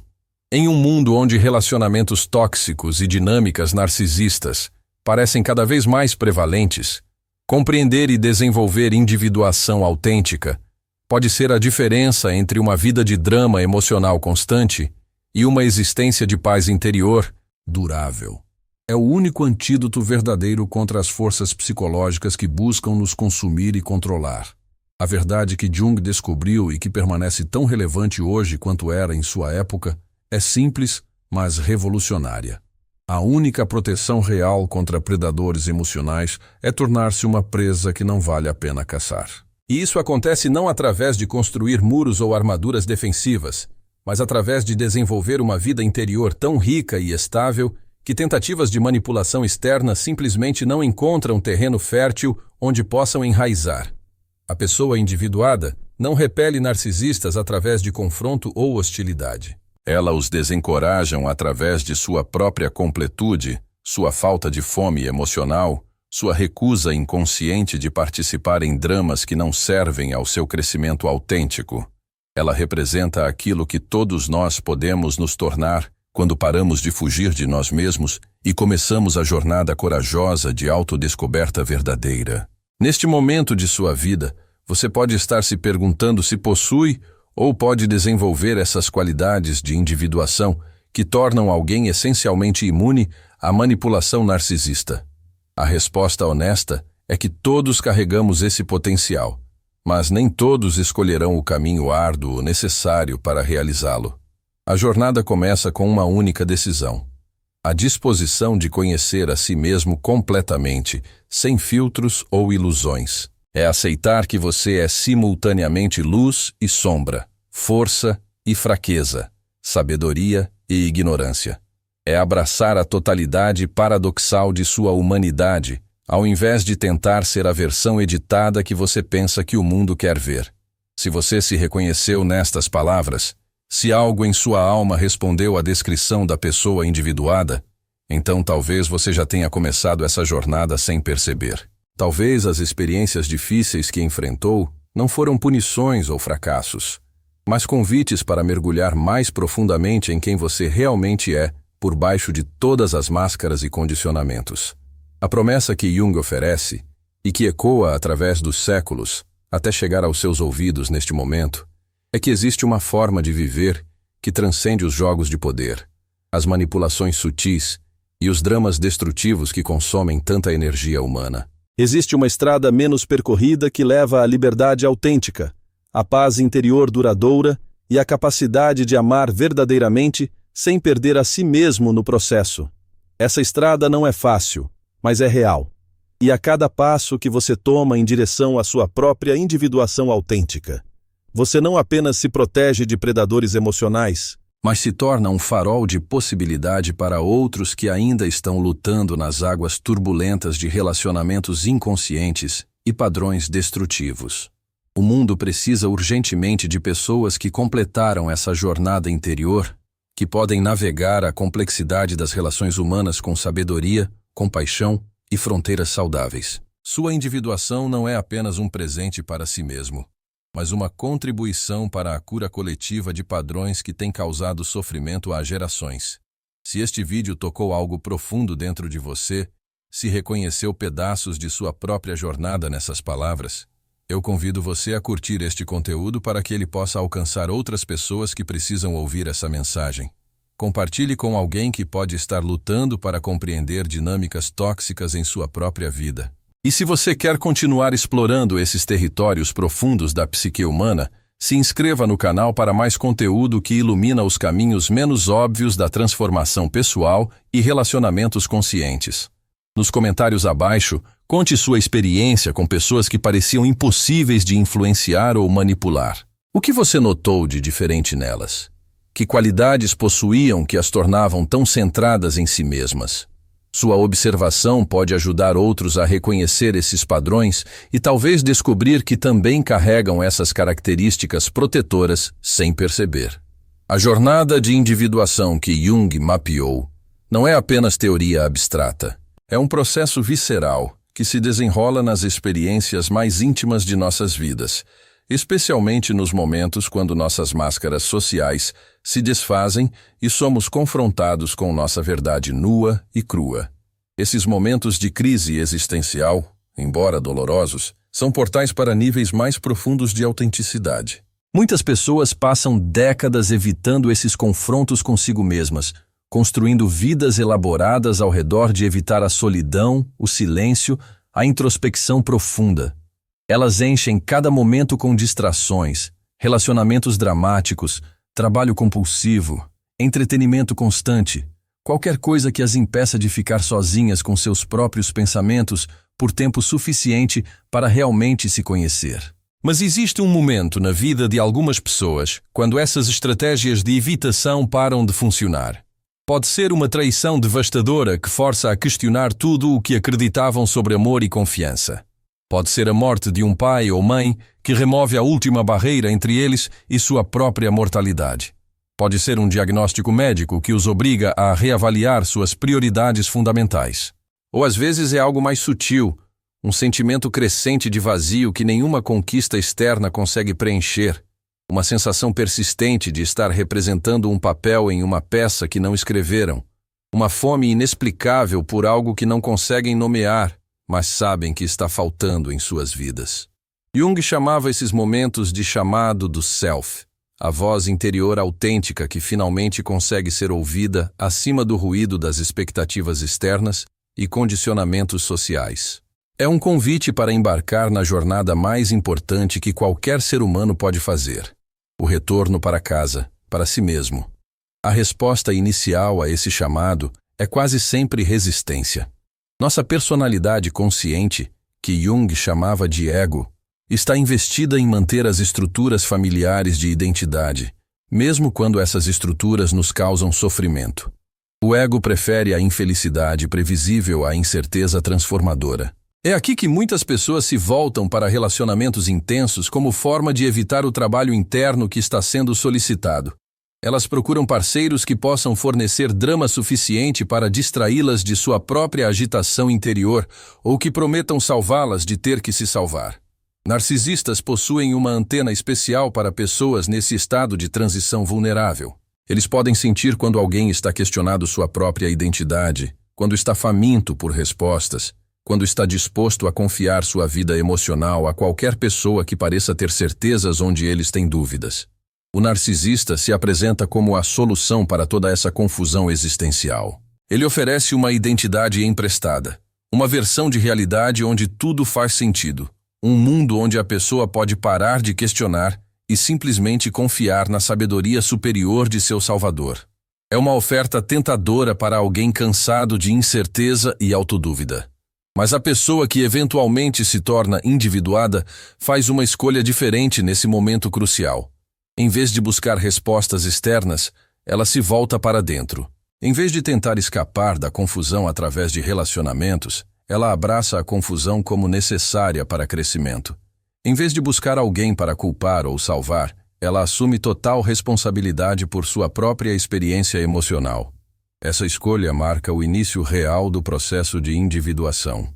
Speaker 1: Em um mundo onde relacionamentos tóxicos e dinâmicas narcisistas parecem cada vez mais prevalentes, compreender e desenvolver individuação autêntica pode ser a diferença entre uma vida de drama emocional constante e uma existência de paz interior durável. É o único antídoto verdadeiro contra as forças psicológicas que buscam nos consumir e controlar. A verdade que Jung descobriu e que permanece tão relevante hoje quanto era em sua época é simples, mas revolucionária. A única proteção real contra predadores emocionais é tornar-se uma presa que não vale a pena caçar. E isso acontece não através de construir muros ou armaduras defensivas, mas através de desenvolver uma vida interior tão rica e estável que tentativas de manipulação externa simplesmente não encontram terreno fértil onde possam enraizar. A pessoa individuada não repele narcisistas através de confronto ou hostilidade. Ela os desencoraja através de sua própria completude, sua falta de fome emocional, sua recusa inconsciente de participar em dramas que não servem ao seu crescimento autêntico. Ela representa aquilo que todos nós podemos nos tornar quando paramos de fugir de nós mesmos e começamos a jornada corajosa de autodescoberta verdadeira. Neste momento de sua vida, você pode estar se perguntando se possui ou pode desenvolver essas qualidades de individuação que tornam alguém essencialmente imune à manipulação narcisista. A resposta honesta é que todos carregamos esse potencial, mas nem todos escolherão o caminho árduo necessário para realizá-lo. A jornada começa com uma única decisão: a disposição de conhecer a si mesmo completamente, sem filtros ou ilusões. É aceitar que você é simultaneamente luz e sombra, força e fraqueza, sabedoria e ignorância. É abraçar a totalidade paradoxal de sua humanidade, ao invés de tentar ser a versão editada que você pensa que o mundo quer ver. Se você se reconheceu nestas palavras, se algo em sua alma respondeu à descrição da pessoa individuada, então talvez você já tenha começado essa jornada sem perceber. Talvez as experiências difíceis que enfrentou não foram punições ou fracassos, mas convites para mergulhar mais profundamente em quem você realmente é, por baixo de todas as máscaras e condicionamentos. A promessa que Jung oferece, e que ecoa através dos séculos, até chegar aos seus ouvidos neste momento, é que existe uma forma de viver que transcende os jogos de poder, as manipulações sutis e os dramas destrutivos que consomem tanta energia humana.
Speaker 2: Existe uma estrada menos percorrida que leva à liberdade autêntica, à paz interior duradoura e à capacidade de amar verdadeiramente sem perder a si mesmo no processo. Essa estrada não é fácil, mas é real. E a cada passo que você toma em direção à sua própria individuação autêntica, você não apenas se protege de predadores emocionais,
Speaker 1: mas se torna um farol de possibilidade para outros que ainda estão lutando nas águas turbulentas de relacionamentos inconscientes e padrões destrutivos. O mundo precisa urgentemente de pessoas que completaram essa jornada interior, que podem navegar a complexidade das relações humanas com sabedoria, compaixão e fronteiras saudáveis. Sua individuação não é apenas um presente para si mesmo, mas uma contribuição para a cura coletiva de padrões que têm causado sofrimento há gerações. Se este vídeo tocou algo profundo dentro de você, se reconheceu pedaços de sua própria jornada nessas palavras, eu convido você a curtir este conteúdo para que ele possa alcançar outras pessoas que precisam ouvir essa mensagem. Compartilhe com alguém que pode estar lutando para compreender dinâmicas tóxicas em sua própria vida. E se você quer continuar explorando esses territórios profundos da psique humana, se inscreva no canal para mais conteúdo que ilumina os caminhos menos óbvios da transformação pessoal e relacionamentos conscientes. Nos comentários abaixo, conte sua experiência com pessoas que pareciam impossíveis de influenciar ou manipular. O que você notou de diferente nelas? Que qualidades possuíam que as tornavam tão centradas em si mesmas? Sua observação pode ajudar outros a reconhecer esses padrões e talvez descobrir que também carregam essas características protetoras sem perceber. A jornada de individuação que Jung mapeou não é apenas teoria abstrata. É um processo visceral que se desenrola nas experiências mais íntimas de nossas vidas, especialmente nos momentos quando nossas máscaras sociais se desfazem e somos confrontados com nossa verdade nua e crua. Esses momentos de crise existencial, embora dolorosos, são portais para níveis mais profundos de autenticidade. Muitas pessoas passam décadas evitando esses confrontos consigo mesmas, construindo vidas elaboradas ao redor de evitar a solidão, o silêncio, a introspecção profunda. Elas enchem cada momento com distrações, relacionamentos dramáticos, trabalho compulsivo, entretenimento constante, qualquer coisa que as impeça de ficar sozinhas com seus próprios pensamentos por tempo suficiente para realmente se conhecer. Mas existe um momento na vida de algumas pessoas quando essas estratégias de evitação param de funcionar. Pode ser uma traição devastadora que força a questionar tudo o que acreditavam sobre amor e confiança. Pode ser a morte de um pai ou mãe que remove a última barreira entre eles e sua própria mortalidade. Pode ser um diagnóstico médico que os obriga a reavaliar suas prioridades fundamentais. Ou às vezes é algo mais sutil, um sentimento crescente de vazio que nenhuma conquista externa consegue preencher, uma sensação persistente de estar representando um papel em uma peça que não escreveram, uma fome inexplicável por algo que não conseguem nomear, mas sabem que está faltando em suas vidas. Jung chamava esses momentos de chamado do self, a voz interior autêntica que finalmente consegue ser ouvida acima do ruído das expectativas externas e condicionamentos sociais. É um convite para embarcar na jornada mais importante que qualquer ser humano pode fazer: o retorno para casa, para si mesmo. A resposta inicial a esse chamado é quase sempre resistência. Nossa personalidade consciente, que Jung chamava de ego, está investida em manter as estruturas familiares de identidade, mesmo quando essas estruturas nos causam sofrimento. O ego prefere a infelicidade previsível à incerteza transformadora. É aqui que muitas pessoas se voltam para relacionamentos intensos como forma de evitar o trabalho interno que está sendo solicitado. Elas procuram parceiros que possam fornecer drama suficiente para distraí-las de sua própria agitação interior ou que prometam salvá-las de ter que se salvar. Narcisistas possuem uma antena especial para pessoas nesse estado de transição vulnerável. Eles podem sentir quando alguém está questionando sua própria identidade, quando está faminto por respostas, quando está disposto a confiar sua vida emocional a qualquer pessoa que pareça ter certezas onde eles têm dúvidas. O narcisista se apresenta como a solução para toda essa confusão existencial. Ele oferece uma identidade emprestada, uma versão de realidade onde tudo faz sentido, um mundo onde a pessoa pode parar de questionar e simplesmente confiar na sabedoria superior de seu Salvador. É uma oferta tentadora para alguém cansado de incerteza e autodúvida. Mas a pessoa que eventualmente se torna individuada faz uma escolha diferente nesse momento crucial. Em vez de buscar respostas externas, ela se volta para dentro. Em vez de tentar escapar da confusão através de relacionamentos, ela abraça a confusão como necessária para crescimento. Em vez de buscar alguém para culpar ou salvar, ela assume total responsabilidade por sua própria experiência emocional. Essa escolha marca o início real do processo de individuação.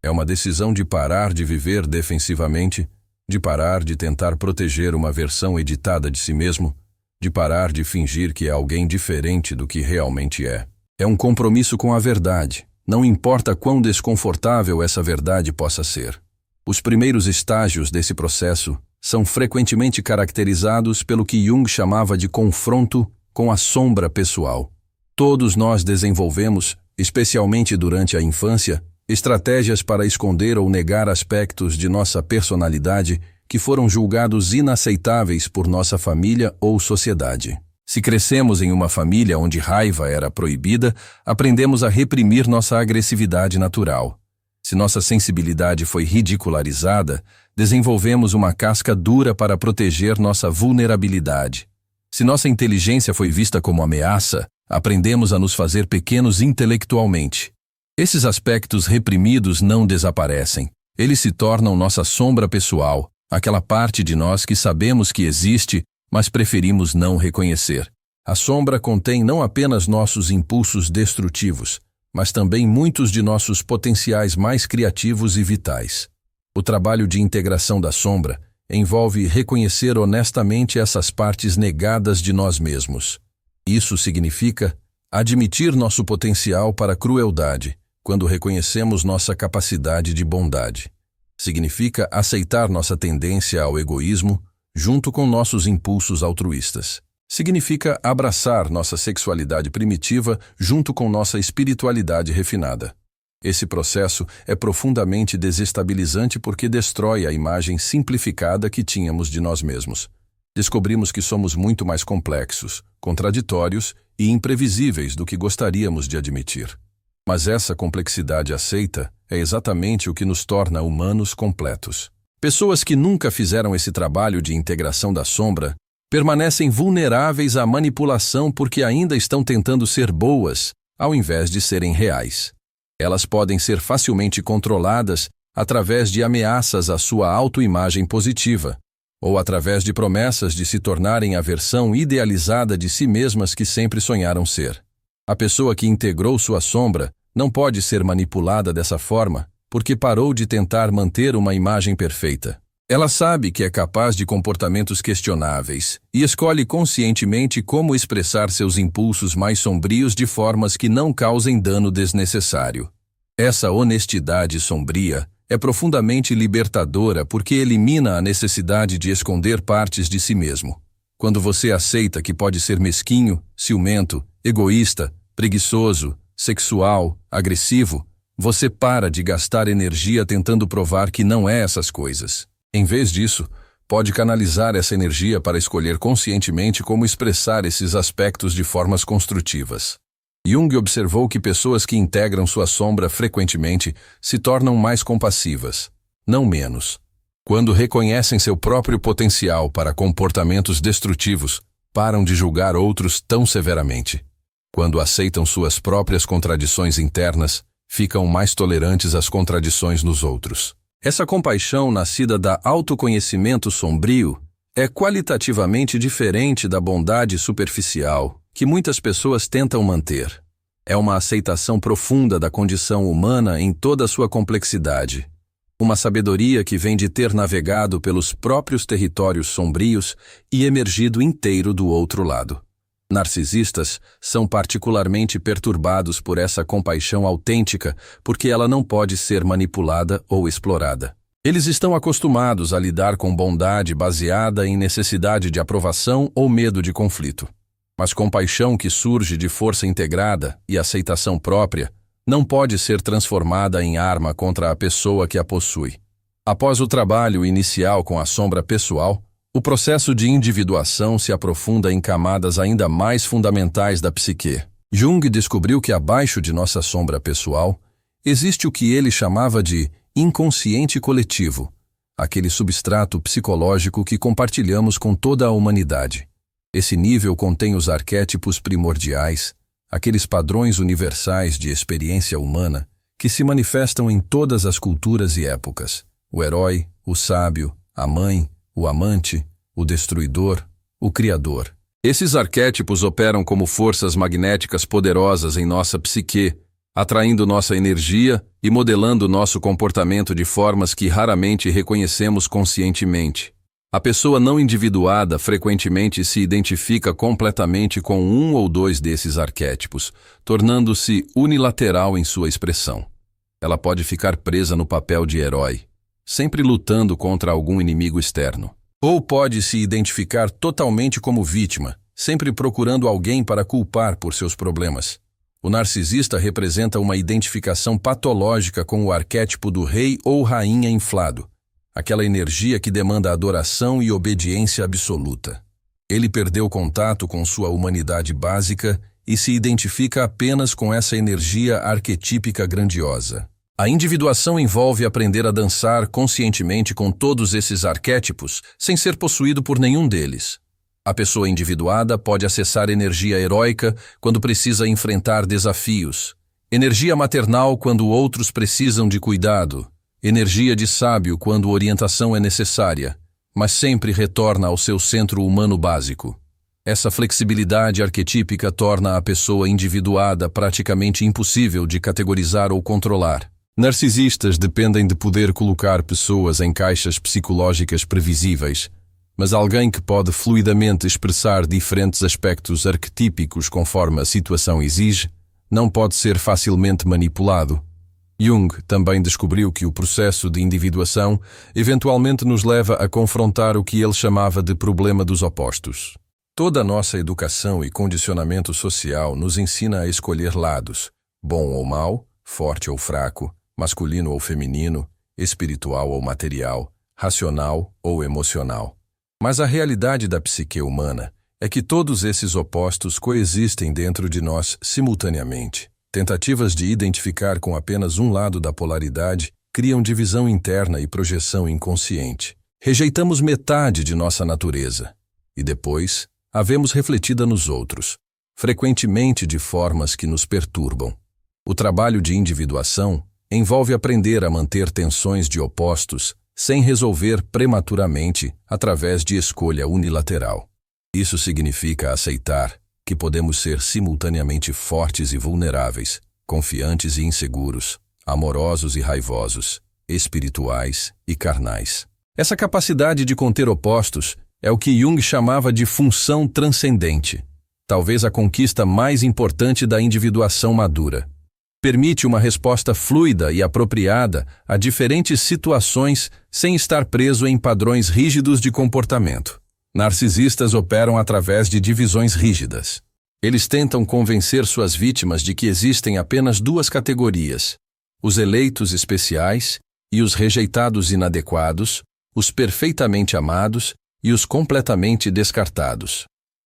Speaker 1: É uma decisão de parar de viver defensivamente, de parar de tentar proteger uma versão editada de si mesmo, de parar de fingir que é alguém diferente do que realmente é. É um compromisso com a verdade, não importa quão desconfortável essa verdade possa ser. Os primeiros estágios desse processo são frequentemente caracterizados pelo que Jung chamava de confronto com a sombra pessoal. Todos nós desenvolvemos, especialmente durante a infância, estratégias para esconder ou negar aspectos de nossa personalidade que foram julgados inaceitáveis por nossa família ou sociedade. Se crescemos em uma família onde raiva era proibida, aprendemos a reprimir nossa agressividade natural. Se nossa sensibilidade foi ridicularizada, desenvolvemos uma casca dura para proteger nossa vulnerabilidade. Se nossa inteligência foi vista como ameaça, aprendemos a nos fazer pequenos intelectualmente. Esses aspectos reprimidos não desaparecem. Eles se tornam nossa sombra pessoal, aquela parte de nós que sabemos que existe, mas preferimos não reconhecer. A sombra contém não apenas nossos impulsos destrutivos, mas também muitos de nossos potenciais mais criativos e vitais. O trabalho de integração da sombra envolve reconhecer honestamente essas partes negadas de nós mesmos. Isso significa admitir nosso potencial para a crueldade, quando reconhecemos nossa capacidade de bondade. Significa aceitar nossa tendência ao egoísmo, junto com nossos impulsos altruístas. Significa abraçar nossa sexualidade primitiva junto com nossa espiritualidade refinada. Esse processo é profundamente desestabilizante porque destrói a imagem simplificada que tínhamos de nós mesmos. Descobrimos que somos muito mais complexos, contraditórios e imprevisíveis do que gostaríamos de admitir. Mas essa complexidade aceita é exatamente o que nos torna humanos completos. Pessoas que nunca fizeram esse trabalho de integração da sombra permanecem vulneráveis à manipulação porque ainda estão tentando ser boas, ao invés de serem reais. Elas podem ser facilmente controladas através de ameaças à sua autoimagem positiva, ou através de promessas de se tornarem a versão idealizada de si mesmas que sempre sonharam ser. A pessoa que integrou sua sombra não pode ser manipulada dessa forma, porque parou de tentar manter uma imagem perfeita. Ela sabe que é capaz de comportamentos questionáveis e escolhe conscientemente como expressar seus impulsos mais sombrios de formas que não causem dano desnecessário. Essa honestidade sombria é profundamente libertadora porque elimina a necessidade de esconder partes de si mesmo. Quando você aceita que pode ser mesquinho, ciumento, egoísta, preguiçoso, sexual, agressivo, você para de gastar energia tentando provar que não é essas coisas. Em vez disso, pode canalizar essa energia para escolher conscientemente como expressar esses aspectos de formas construtivas. Jung observou que pessoas que integram sua sombra frequentemente se tornam mais compassivas, não menos. Quando reconhecem seu próprio potencial para comportamentos destrutivos, param de julgar outros tão severamente. Quando aceitam suas próprias contradições internas, ficam mais tolerantes às contradições nos outros. Essa compaixão nascida da autoconhecimento sombrio é qualitativamente diferente da bondade superficial que muitas pessoas tentam manter. É uma aceitação profunda da condição humana em toda a sua complexidade. Uma sabedoria que vem de ter navegado pelos próprios territórios sombrios e emergido inteiro do outro lado. Narcisistas são particularmente perturbados por essa compaixão autêntica porque ela não pode ser manipulada ou explorada. Eles estão acostumados a lidar com bondade baseada em necessidade de aprovação ou medo de conflito. Mas compaixão que surge de força integrada e aceitação própria não pode ser transformada em arma contra a pessoa que a possui. Após o trabalho inicial com a sombra pessoal, o processo de individuação se aprofunda em camadas ainda mais fundamentais da psique. Jung descobriu que abaixo de nossa sombra pessoal existe o que ele chamava de inconsciente coletivo, aquele substrato psicológico que compartilhamos com toda a humanidade. Esse nível contém os arquétipos primordiais, aqueles padrões universais de experiência humana que se manifestam em todas as culturas e épocas: o herói, o sábio, a mãe, o amante, o destruidor, o criador. Esses arquétipos operam como forças magnéticas poderosas em nossa psique, atraindo nossa energia e modelando nosso comportamento de formas que raramente reconhecemos conscientemente. A pessoa não individuada frequentemente se identifica completamente com um ou dois desses arquétipos, tornando-se unilateral em sua expressão. Ela pode ficar presa no papel de herói, sempre lutando contra algum inimigo externo. Ou pode se identificar totalmente como vítima, sempre procurando alguém para culpar por seus problemas. O narcisista representa uma identificação patológica com o arquétipo do rei ou rainha inflado, aquela energia que demanda adoração e obediência absoluta. Ele perdeu contato com sua humanidade básica e se identifica apenas com essa energia arquetípica grandiosa. A individuação envolve aprender a dançar conscientemente com todos esses arquétipos, sem ser possuído por nenhum deles. A pessoa individuada pode acessar energia heróica quando precisa enfrentar desafios, energia maternal quando outros precisam de cuidado, energia de sábio quando orientação é necessária, mas sempre retorna ao seu centro humano básico. Essa flexibilidade arquetípica torna a pessoa individuada praticamente impossível de categorizar ou controlar. Narcisistas dependem de poder colocar pessoas em caixas psicológicas previsíveis, mas alguém que pode fluidamente expressar diferentes aspectos arquetípicos conforme a situação exige, não pode ser facilmente manipulado. Jung também descobriu que o processo de individuação eventualmente nos leva a confrontar o que ele chamava de problema dos opostos. Toda a nossa educação e condicionamento social nos ensina a escolher lados, bom ou mau, forte ou fraco, masculino ou feminino, espiritual ou material, racional ou emocional. Mas a realidade da psique humana é que todos esses opostos coexistem dentro de nós simultaneamente. Tentativas de identificar com apenas um lado da polaridade criam divisão interna e projeção inconsciente. Rejeitamos metade de nossa natureza e depois a vemos refletida nos outros, frequentemente de formas que nos perturbam. O trabalho de individuação envolve aprender a manter tensões de opostos sem resolver prematuramente através de escolha unilateral. Isso significa aceitar que podemos ser simultaneamente fortes e vulneráveis, confiantes e inseguros, amorosos e raivosos, espirituais e carnais. Essa capacidade de conter opostos é o que Jung chamava de função transcendente, talvez a conquista mais importante da individuação madura. Permite uma resposta fluida e apropriada a diferentes situações sem estar preso em padrões rígidos de comportamento. Narcisistas operam através de divisões rígidas. Eles tentam convencer suas vítimas de que existem apenas duas categorias: os eleitos especiais e os rejeitados inadequados, os perfeitamente amados e os completamente descartados.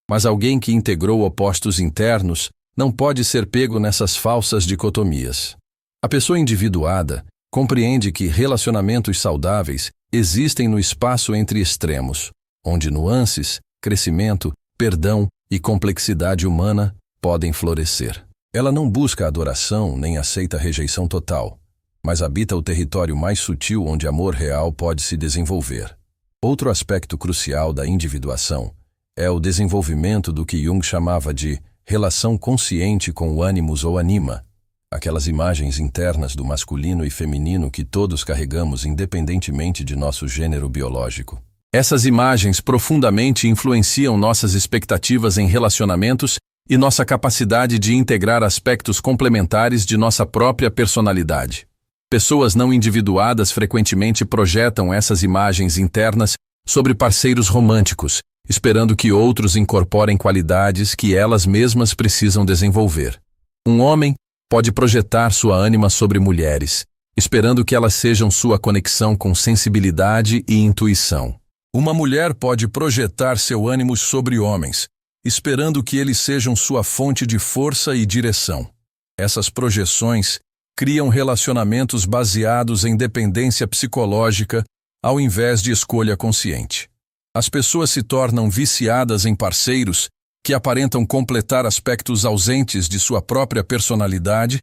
Speaker 1: Mas alguém que integrou opostos internos não pode ser pego nessas falsas dicotomias. A pessoa individuada compreende que relacionamentos saudáveis existem no espaço entre extremos, onde nuances, crescimento, perdão e complexidade humana podem florescer. Ela não busca adoração nem aceita rejeição total, mas habita o território mais sutil onde amor real pode se desenvolver. Outro aspecto crucial da individuação é o desenvolvimento do que Jung chamava de relação consciente com o ânimos ou anima, aquelas imagens internas do masculino e feminino que todos carregamos independentemente de nosso gênero biológico. Essas imagens profundamente influenciam nossas expectativas em relacionamentos e nossa capacidade de integrar aspectos complementares de nossa própria personalidade. Pessoas não individuadas frequentemente projetam essas imagens internas sobre parceiros românticos, esperando que outros incorporem qualidades que elas mesmas precisam desenvolver. Um homem pode projetar sua ânima sobre mulheres, esperando que elas sejam sua conexão com sensibilidade e intuição. Uma mulher pode projetar seu ânimo sobre homens, esperando que eles sejam sua fonte de força e direção. Essas projeções criam relacionamentos baseados em dependência psicológica ao invés de escolha consciente. As pessoas se tornam viciadas em parceiros que aparentam completar aspectos ausentes de sua própria personalidade,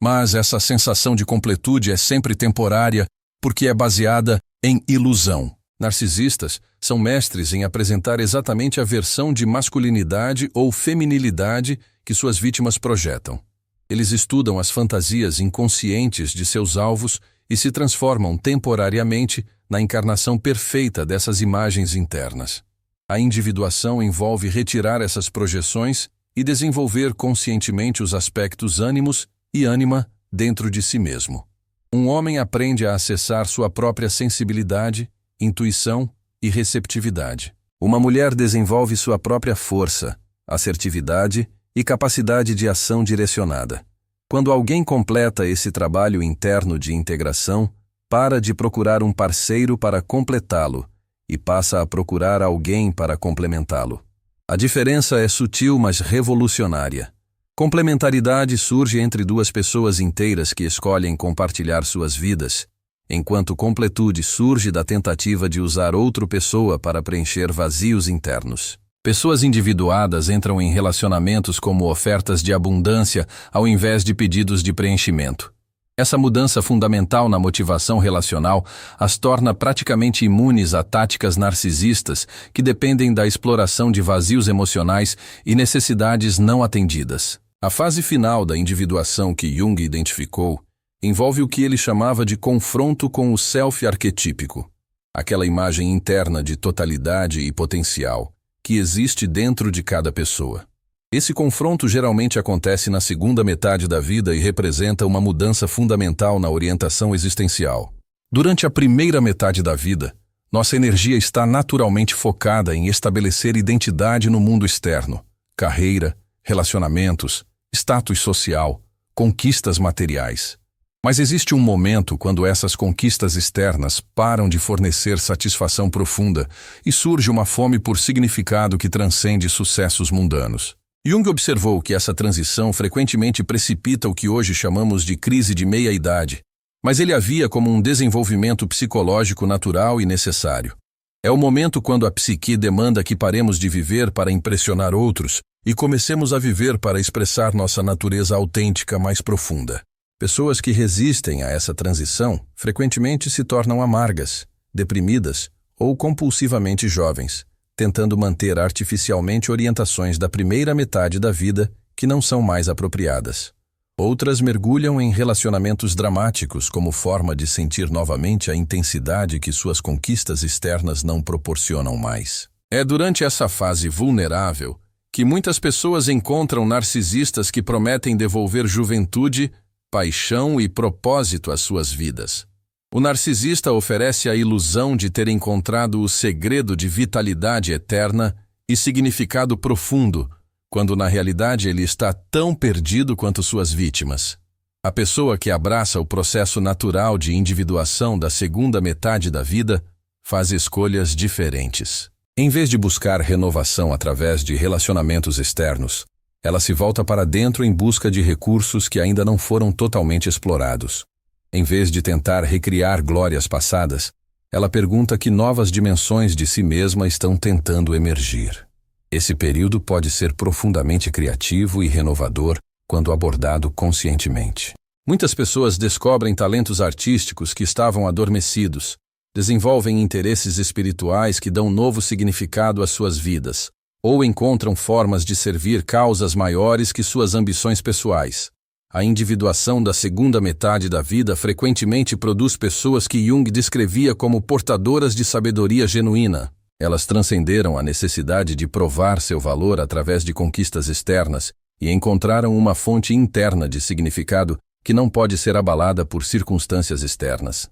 Speaker 1: mas essa sensação de completude é sempre temporária porque é baseada em ilusão. Narcisistas são mestres em apresentar exatamente a versão de masculinidade ou feminilidade que suas vítimas projetam. Eles estudam as fantasias inconscientes de seus alvos e se transformam temporariamente na encarnação perfeita dessas imagens internas. A individuação envolve retirar essas projeções e desenvolver conscientemente os aspectos ânimos e ânima dentro de si mesmo. Um homem aprende a acessar sua própria sensibilidade, intuição e receptividade. Uma mulher desenvolve sua própria força, assertividade e capacidade de ação direcionada. Quando alguém completa esse trabalho interno de integração, para de procurar um parceiro para completá-lo e passa a procurar alguém para complementá-lo. A diferença é sutil, mas revolucionária. Complementaridade surge entre duas pessoas inteiras que escolhem compartilhar suas vidas, enquanto completude surge da tentativa de usar outra pessoa para preencher vazios internos. Pessoas individuadas entram em relacionamentos como ofertas de abundância ao invés de pedidos de preenchimento. Essa mudança fundamental na motivação relacional as torna praticamente imunes a táticas narcisistas que dependem da exploração de vazios emocionais e necessidades não atendidas. A fase final da individuação que Jung identificou envolve o que ele chamava de confronto com o self arquetípico, aquela imagem interna de totalidade e potencial que existe dentro de cada pessoa. Esse confronto geralmente acontece na segunda metade da vida e representa uma mudança fundamental na orientação existencial. Durante a primeira metade da vida, nossa energia está naturalmente focada em estabelecer identidade no mundo externo, carreira, relacionamentos, status social, conquistas materiais. Mas existe um momento quando essas conquistas externas param de fornecer satisfação profunda e surge uma fome por significado que transcende sucessos mundanos. Jung observou que essa transição frequentemente precipita o que hoje chamamos de crise de meia-idade, mas ele a via como um desenvolvimento psicológico natural e necessário. É o momento quando a psique demanda que paremos de viver para impressionar outros e comecemos a viver para expressar nossa natureza autêntica mais profunda. Pessoas que resistem a essa transição frequentemente se tornam amargas, deprimidas ou compulsivamente jovens, tentando manter artificialmente orientações da primeira metade da vida que não são mais apropriadas. Outras mergulham em relacionamentos dramáticos como forma de sentir novamente a intensidade que suas conquistas externas não proporcionam mais. É durante essa fase vulnerável que muitas pessoas encontram narcisistas que prometem devolver juventude, paixão e propósito às suas vidas. O narcisista oferece a ilusão de ter encontrado o segredo de vitalidade eterna e significado profundo, quando na realidade ele está tão perdido quanto suas vítimas. A pessoa que abraça o processo natural de individuação da segunda metade da vida faz escolhas diferentes. Em vez de buscar renovação através de relacionamentos externos, ela se volta para dentro em busca de recursos que ainda não foram totalmente explorados. Em vez de tentar recriar glórias passadas, ela pergunta que novas dimensões de si mesma estão tentando emergir. Esse período pode ser profundamente criativo e renovador quando abordado conscientemente. Muitas pessoas descobrem talentos artísticos que estavam adormecidos, desenvolvem interesses espirituais que dão novo significado às suas vidas, ou encontram formas de servir causas maiores que suas ambições pessoais. A individuação da segunda metade da vida frequentemente produz pessoas que Jung descrevia como portadoras de sabedoria genuína. Elas transcenderam a necessidade de provar seu valor através de conquistas externas e encontraram uma fonte interna de significado que não pode ser abalada por circunstâncias externas.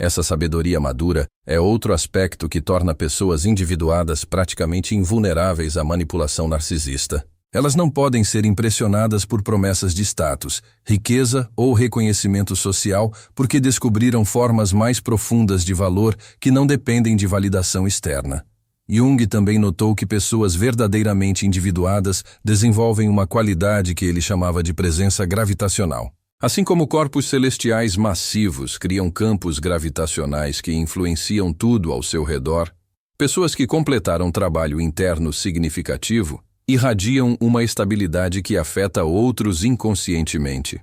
Speaker 1: Essa sabedoria madura é outro aspecto que torna pessoas individuadas praticamente invulneráveis à manipulação narcisista. Elas não podem ser impressionadas por promessas de status, riqueza ou reconhecimento social porque descobriram formas mais profundas de valor que não dependem de validação externa. Jung também notou que pessoas verdadeiramente individuadas desenvolvem uma qualidade que ele chamava de presença gravitacional. Assim como corpos celestiais massivos criam campos gravitacionais que influenciam tudo ao seu redor, pessoas que completaram um trabalho interno significativo irradiam uma estabilidade que afeta outros inconscientemente.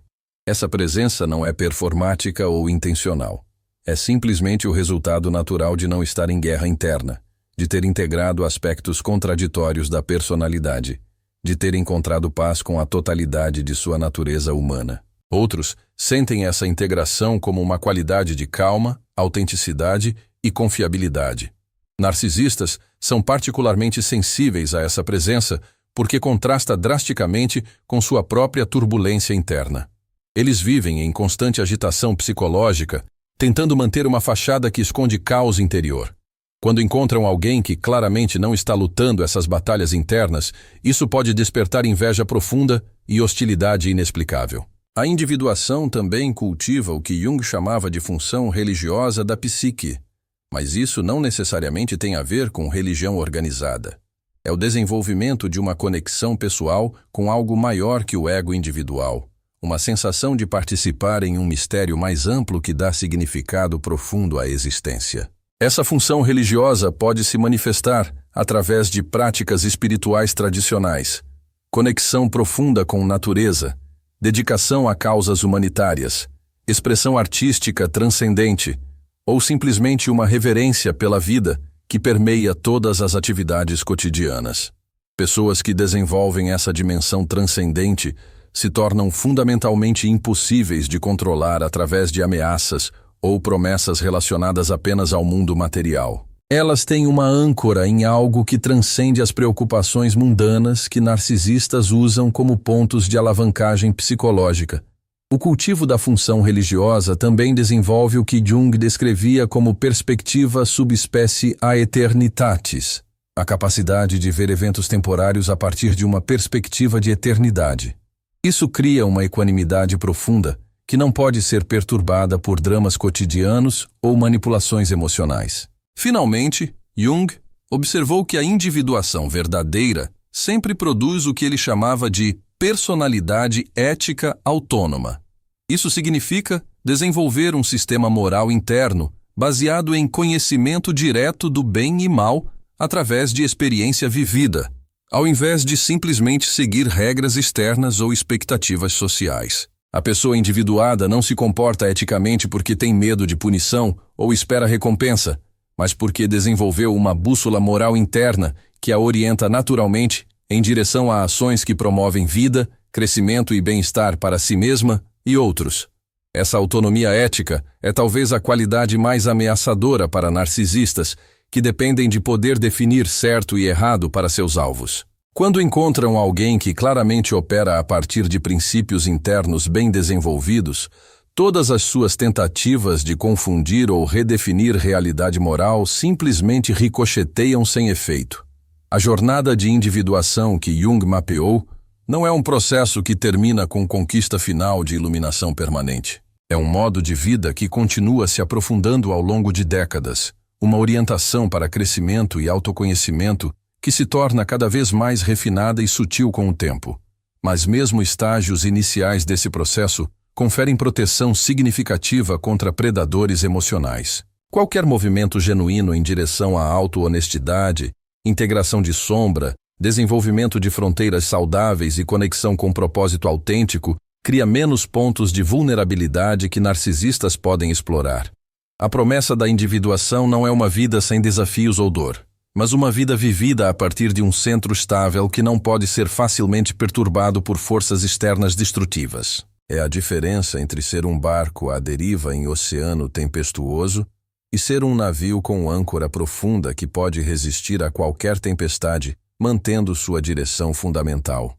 Speaker 1: Essa presença não é performática ou intencional. É simplesmente o resultado natural de não estar em guerra interna, de ter integrado aspectos contraditórios da personalidade, de ter encontrado paz com a totalidade de sua natureza humana. Outros sentem essa integração como uma qualidade de calma, autenticidade e confiabilidade. Narcisistas são particularmente sensíveis a essa presença porque contrasta drasticamente com sua própria turbulência interna. Eles vivem em constante agitação psicológica, tentando manter uma fachada que esconde caos interior. Quando encontram alguém que claramente não está lutando essas batalhas internas, isso pode despertar inveja profunda e hostilidade inexplicável. A individuação também cultiva o que Jung chamava de função religiosa da psique, mas isso não necessariamente tem a ver com religião organizada. É o desenvolvimento de uma conexão pessoal com algo maior que o ego individual, uma sensação de participar em um mistério mais amplo que dá significado profundo à existência. Essa função religiosa pode se manifestar através de práticas espirituais tradicionais, conexão profunda com natureza, dedicação a causas humanitárias, expressão artística transcendente, ou simplesmente uma reverência pela vida que permeia todas as atividades cotidianas. Pessoas que desenvolvem essa dimensão transcendente se tornam fundamentalmente impossíveis de controlar através de ameaças ou promessas relacionadas apenas ao mundo material. Elas têm uma âncora em algo que transcende as preocupações mundanas que narcisistas usam como pontos de alavancagem psicológica. O cultivo da função religiosa também desenvolve o que Jung descrevia como perspectiva subespécie aeternitatis, a capacidade de ver eventos temporários a partir de uma perspectiva de eternidade. Isso cria uma equanimidade profunda que não pode ser perturbada por dramas cotidianos ou manipulações emocionais. Finalmente, Jung observou que a individuação verdadeira sempre produz o que ele chamava de personalidade ética autônoma. Isso significa desenvolver um sistema moral interno baseado em conhecimento direto do bem e mal através de experiência vivida, ao invés de simplesmente seguir regras externas ou expectativas sociais. A pessoa individuada não se comporta eticamente porque tem medo de punição ou espera recompensa, mas porque desenvolveu uma bússola moral interna que a orienta naturalmente em direção a ações que promovem vida, crescimento e bem-estar para si mesma e outros. Essa autonomia ética é talvez a qualidade mais ameaçadora para narcisistas, que dependem de poder definir certo e errado para seus alvos. Quando encontram alguém que claramente opera a partir de princípios internos bem desenvolvidos, todas as suas tentativas de confundir ou redefinir realidade moral simplesmente ricocheteiam sem efeito. A jornada de individuação que Jung mapeou não é um processo que termina com conquista final de iluminação permanente. É um modo de vida que continua se aprofundando ao longo de décadas, uma orientação para crescimento e autoconhecimento que se torna cada vez mais refinada e sutil com o tempo. Mas mesmo estágios iniciais desse processo conferem proteção significativa contra predadores emocionais. Qualquer movimento genuíno em direção à auto-honestidade, integração de sombra, desenvolvimento de fronteiras saudáveis e conexão com propósito autêntico cria menos pontos de vulnerabilidade que narcisistas podem explorar. A promessa da individuação não é uma vida sem desafios ou dor, mas uma vida vivida a partir de um centro estável que não pode ser facilmente perturbado por forças externas destrutivas. É a diferença entre ser um barco à deriva em oceano tempestuoso e ser um navio com âncora profunda que pode resistir a qualquer tempestade, mantendo sua direção fundamental.